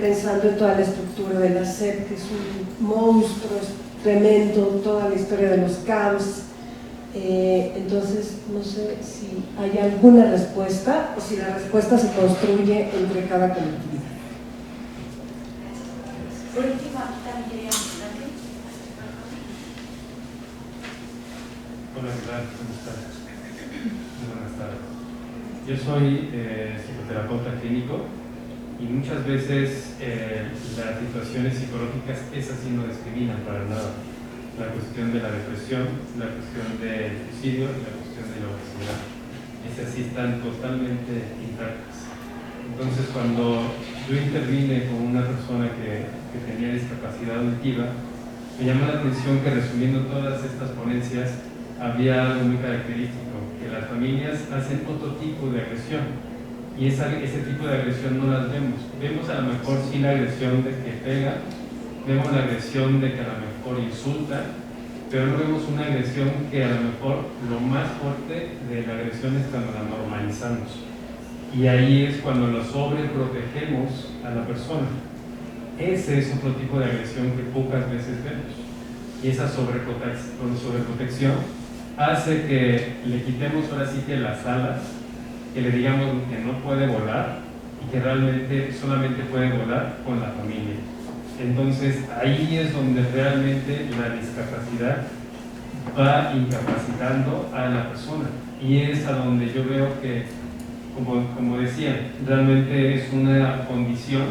pensando en toda la estructura de la SEP, que es un monstruo, es tremendo, toda la historia de los camps. Entonces, no sé si hay alguna respuesta o si la respuesta se construye entre cada colectividad. Por último, aquí también quería mencionarte. Hola, ¿qué tal? ¿Cómo estás? Muy buenas tardes. Yo soy psicoterapeuta clínico y muchas veces las situaciones psicológicas esas sí no discriminan para nada. La cuestión de la depresión, la cuestión del suicidio y la cuestión de la obesidad. Esas sí están totalmente intactas. Entonces, cuando yo intervine con una persona que tenía discapacidad auditiva, me llamó la atención que, resumiendo todas estas ponencias, había algo muy característico, que las familias hacen otro tipo de agresión, y ese tipo de agresión no las vemos. Vemos a lo mejor sí la agresión de que pega, vemos la agresión de que a lo mejor insulta, pero no vemos una agresión que a lo mejor lo más fuerte de la agresión es cuando la normalizamos. Y ahí es cuando lo sobreprotegemos a la persona. Ese es otro tipo de agresión que pocas veces vemos. Y esa sobreprotección hace que le quitemos ahora sí que las alas, que le digamos que no puede volar y que realmente solamente puede volar con la familia. Entonces ahí es donde realmente la discapacidad va incapacitando a la persona, y es a donde yo veo que, como decía, realmente es una condición,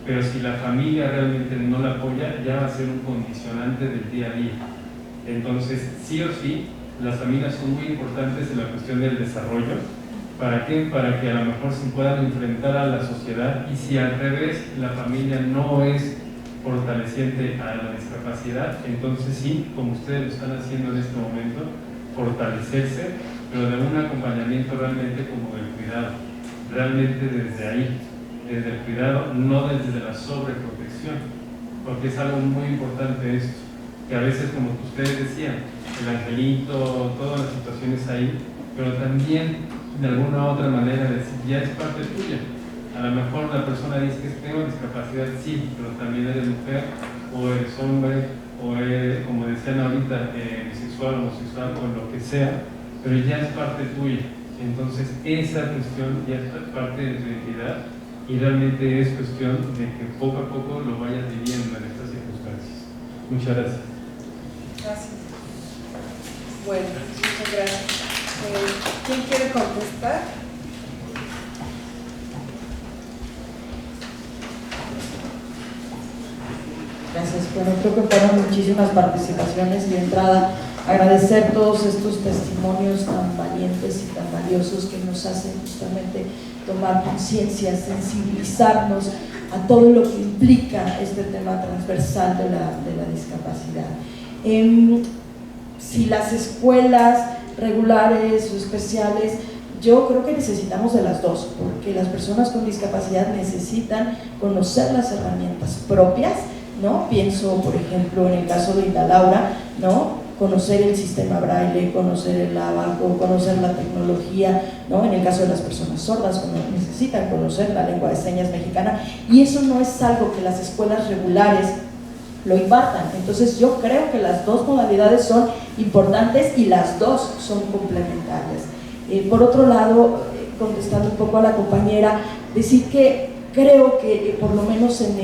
pero si la familia realmente no la apoya, ya va a ser un condicionante del día a día. Entonces, sí o sí, las familias son muy importantes en la cuestión del desarrollo. ¿Para qué? Para que a lo mejor se puedan enfrentar a la sociedad, y si al revés la familia no es fortaleciente a la discapacidad, entonces sí, como ustedes lo están haciendo en este momento, fortalecerse, pero de un acompañamiento realmente como del cuidado, realmente desde ahí, desde el cuidado, no desde la sobreprotección, porque es algo muy importante esto, que a veces, como ustedes decían, el angelito, todas las situaciones ahí, pero también de alguna u otra manera decir, ya es parte tuya. A lo mejor la persona dice que tengo discapacidad, sí, pero también eres mujer, o eres hombre, o eres, como decían ahorita, bisexual, homosexual, o lo que sea, pero ya es parte tuya. Entonces esa cuestión ya es parte de tu identidad y realmente es cuestión de que poco a poco lo vayas viviendo en estas circunstancias. Muchas gracias. Gracias. Bueno, muchas gracias. ¿Quién quiere contestar? Gracias. Bueno, creo que fueron muchísimas participaciones y de entrada agradecer todos estos testimonios tan valientes y tan valiosos que nos hacen justamente tomar conciencia, sensibilizarnos a todo lo que implica este tema transversal de la discapacidad. Si las escuelas regulares o especiales, yo creo que necesitamos de las dos, porque las personas con discapacidad necesitan conocer las herramientas propias, ¿no? Pienso, por ejemplo, en el caso de Inda Laura, ¿no? Conocer el sistema braille, conocer el abaco, conocer la tecnología, ¿no? En el caso de las personas sordas, necesitan conocer la lengua de señas mexicana, y eso no es algo que las escuelas regulares lo impartan. Entonces yo creo que las dos modalidades son importantes y las dos son complementarias. Por otro lado, contestando un poco a la compañera, decir que creo que por lo menos en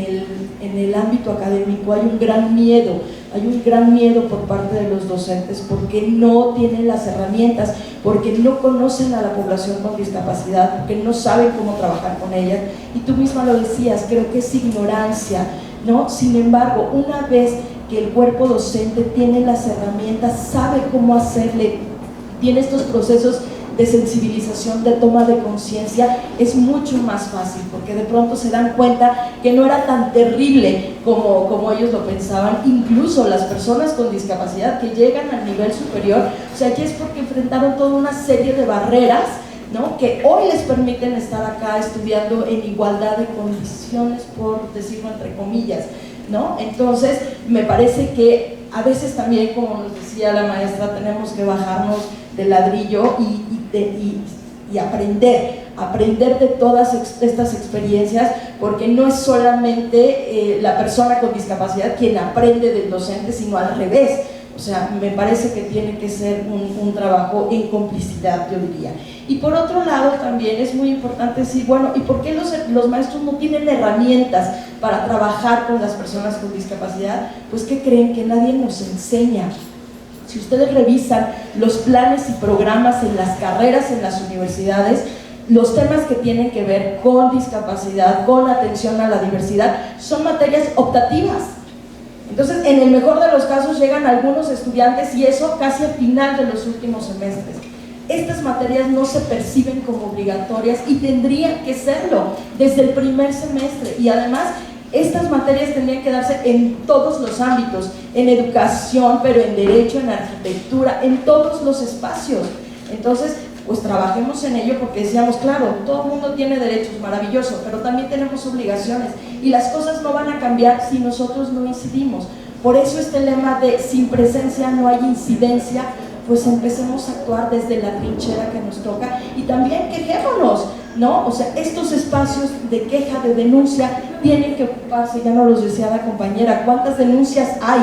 el ámbito académico hay un gran miedo por parte de los docentes porque no tienen las herramientas, porque no conocen a la población con discapacidad, porque no saben cómo trabajar con ellas, y tú misma lo decías, creo que es ignorancia, ¿no? Sin embargo, una vez que el cuerpo docente tiene las herramientas, sabe cómo hacerle, tiene estos procesos de sensibilización, de toma de conciencia, es mucho más fácil, porque de pronto se dan cuenta que no era tan terrible como ellos lo pensaban. Incluso las personas con discapacidad que llegan al nivel superior, o sea, ya es porque enfrentaron toda una serie de barreras, ¿no? Que hoy les permiten estar acá estudiando en igualdad de condiciones, por decirlo entre comillas, ¿no? Entonces, me parece que a veces también, como nos decía la maestra, tenemos que bajarnos del ladrillo y aprender de todas estas experiencias, porque no es solamente la persona con discapacidad quien aprende del docente, sino al revés. O sea, me parece que tiene que ser un trabajo en complicidad, yo diría. Y por otro lado también es muy importante decir, bueno, ¿y por qué los maestros no tienen herramientas para trabajar con las personas con discapacidad? Pues ¿qué creen? Que nadie nos enseña. Si ustedes revisan los planes y programas en las carreras en las universidades, los temas que tienen que ver con discapacidad, con atención a la diversidad, son materias optativas. Entonces, en el mejor de los casos llegan algunos estudiantes, y eso casi al final de los últimos semestres. Estas materias no se perciben como obligatorias y tendrían que serlo desde el primer semestre, y además estas materias tendrían que darse en todos los ámbitos, en educación, pero en derecho, en arquitectura, en todos los espacios. Entonces, pues trabajemos en ello, porque decíamos, claro, todo el mundo tiene derechos, maravilloso, pero también tenemos obligaciones, y las cosas no van a cambiar si nosotros no incidimos. Por eso este lema de sin presencia no hay incidencia, pues empecemos a actuar desde la trinchera que nos toca, y también quejémonos, ¿no? O sea, estos espacios de queja, de denuncia, tienen que ocuparse. Ya nos los decía la compañera, ¿cuántas denuncias hay?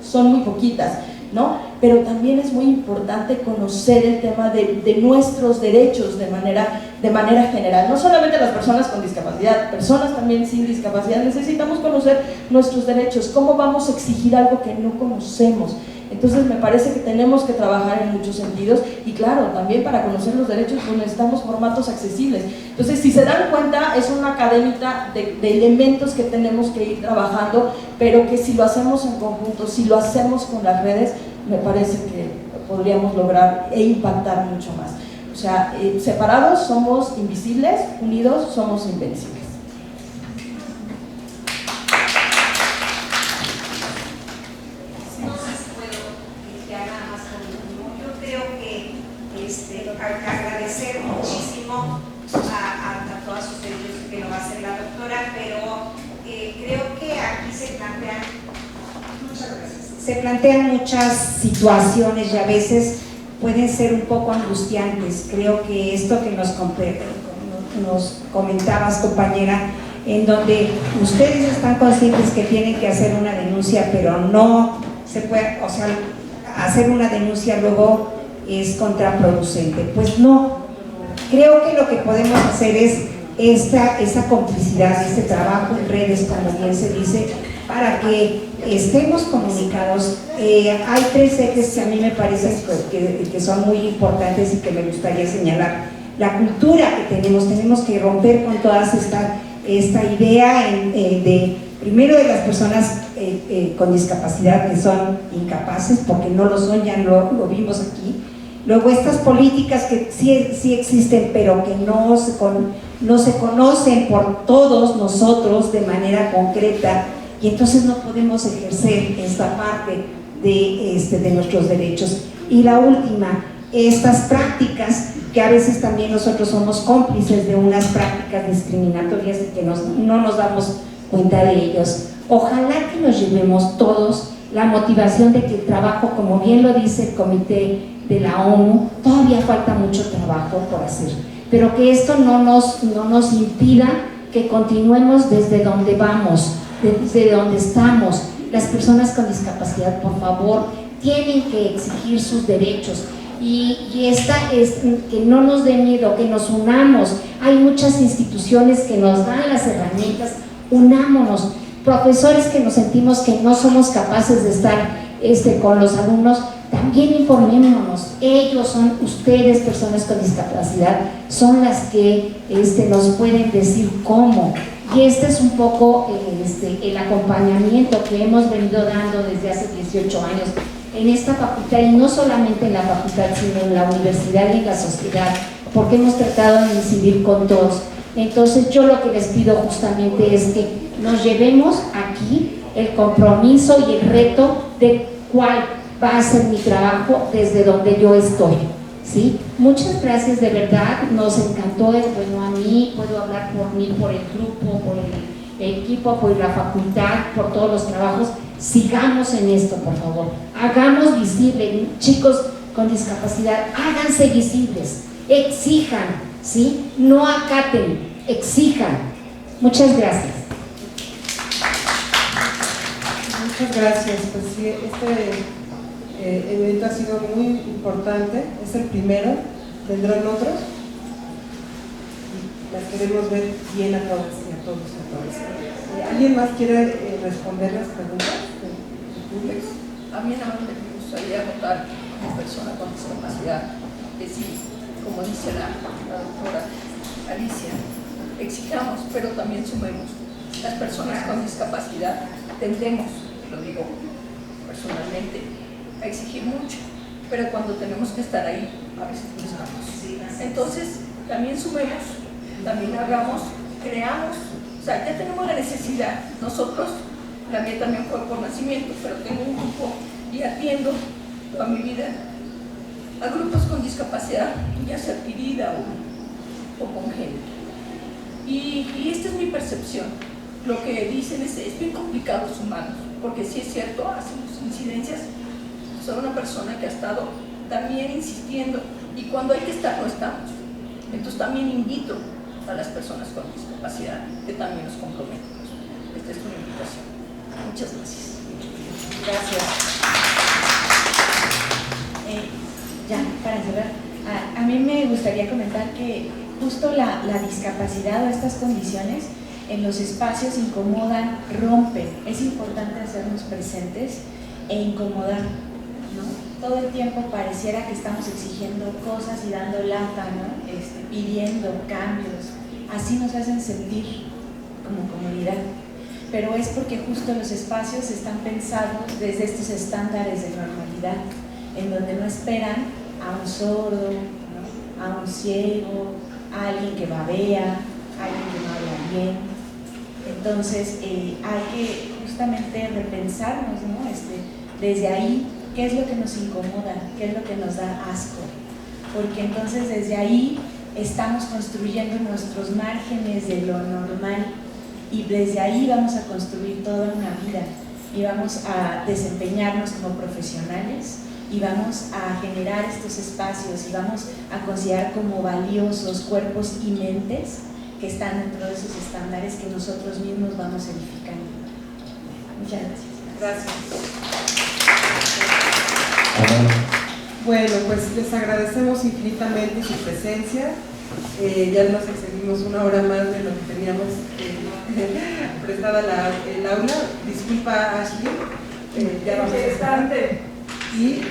Son muy poquitas, ¿no? Pero también es muy importante conocer el tema de nuestros derechos de manera general. No solamente las personas con discapacidad, personas también sin discapacidad, necesitamos conocer nuestros derechos. ¿Cómo vamos a exigir algo que no conocemos? Entonces me parece que tenemos que trabajar en muchos sentidos, y claro, también para conocer los derechos pues necesitamos formatos accesibles. Entonces, si se dan cuenta, es una cadenita de elementos que tenemos que ir trabajando, pero que si lo hacemos en conjunto, si lo hacemos con las redes, me parece que podríamos lograr e impactar mucho más. O sea, separados somos invisibles, unidos somos invencibles. se plantean muchas situaciones y a veces pueden ser un poco angustiantes. Creo que esto que nos comentabas, compañera, en donde ustedes están conscientes que tienen que hacer una denuncia, pero no se puede, o sea, hacer una denuncia luego es contraproducente. Pues no, creo que lo que podemos hacer es esa complicidad, este trabajo en redes, como bien se dice, para que estemos comunicados. Hay 3 ejes que a mí me parecen que son muy importantes y que me gustaría señalar. La cultura que tenemos que romper con toda esta idea primero de las personas con discapacidad que son incapaces, porque no lo son, ya lo vimos aquí. Luego estas políticas que sí existen, pero que no se conocen por todos nosotros de manera concreta, y entonces no podemos ejercer esta parte de nuestros derechos. Y la última, estas prácticas que a veces también nosotros somos cómplices de unas prácticas discriminatorias y que no nos damos cuenta de ellos. Ojalá que nos llevemos todos la motivación de que el trabajo, como bien lo dice el Comité de la ONU, todavía falta mucho trabajo por hacer, pero que esto no nos impida que continuemos desde donde vamos, desde donde estamos. Las personas con discapacidad, por favor, tienen que exigir sus derechos. Y esta es que no nos dé miedo, que nos unamos. Hay muchas instituciones que nos dan las herramientas, unámonos. Profesores que nos sentimos que no somos capaces de estar con los alumnos, también informémonos. Ellos son, ustedes, personas con discapacidad, son las que nos pueden decir cómo. Y este es un poco el acompañamiento que hemos venido dando desde hace 18 años en esta facultad, y no solamente en la facultad, sino en la universidad y en la sociedad, porque hemos tratado de incidir con todos. Entonces yo lo que les pido justamente es que nos llevemos aquí el compromiso y el reto de cuál va a ser mi trabajo desde donde yo estoy, ¿sí? Muchas gracias, de verdad, nos encantó. Bueno, a mí, puedo hablar por mí, por el grupo, por el equipo, por la facultad, por todos los trabajos. Sigamos en esto, por favor, hagamos visible, chicos con discapacidad, háganse visibles, exijan, ¿sí? No acaten, exijan. Muchas gracias. Muchas gracias. Pues sí, este evento ha sido muy importante, es el primero, vendrán otros, y las queremos ver bien a todas y a todos y a todas. ¿Alguien más quiere responder las preguntas? A mí nada más me gustaría votar como persona con discapacidad, que sí, como dice la doctora Alicia, exijamos, pero también sumemos. Las personas con discapacidad tendemos, lo digo personalmente, a exigir mucho, pero cuando tenemos que estar ahí, a veces no estamos. Entonces, también sumemos, también hagamos, creamos, o sea, ya tenemos la necesidad. Nosotros, la mía también fue por nacimiento, pero tengo un grupo y atiendo toda mi vida a grupos con discapacidad, ya sea adquirida o congénita. Y esta es mi percepción. Lo que dicen es bien complicado sumarnos, porque sí es cierto, hacemos incidencias. Soy una persona que ha estado también insistiendo, y cuando hay que estar, no estamos. Entonces también invito a las personas con discapacidad que también nos comprometemos. Esta es una invitación. Muchas gracias. Gracias. Ya, para cerrar, a mí me gustaría comentar que justo la discapacidad o estas condiciones en los espacios incomodan, rompen. Es importante hacernos presentes e incomodar, ¿no? Todo el tiempo pareciera que estamos exigiendo cosas y dando lata, ¿no? Pidiendo cambios. Así nos hacen sentir como comunidad. Pero es porque justo los espacios están pensados desde estos estándares de normalidad, en donde no esperan a un sordo, ¿no? A un ciego, a alguien que babea, a alguien que no habla bien. Entonces hay que justamente repensarnos, ¿no? Desde ahí, ¿qué es lo que nos incomoda? ¿Qué es lo que nos da asco? Porque entonces desde ahí estamos construyendo nuestros márgenes de lo normal, y desde ahí vamos a construir toda una vida. y vamos a desempeñarnos como profesionales y vamos a generar estos espacios y vamos a considerar como valiosos cuerpos y mentes que están dentro de esos estándares que nosotros mismos vamos edificando. Muchas gracias. Gracias. Bueno, pues les agradecemos infinitamente su presencia. Ya nos excedimos una hora más de lo que teníamos prestada el aula. Disculpa, Ashley. Ya vamos a estar. Y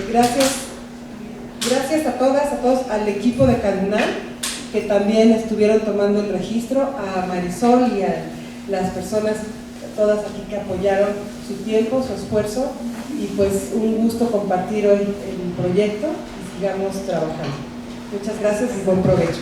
gracias a todos, al equipo de Cadunal, que también estuvieron tomando el registro, a Marisol y a las personas, todas aquí que apoyaron su tiempo, su esfuerzo, y pues un gusto compartir hoy el proyecto y sigamos trabajando. Muchas gracias y buen provecho.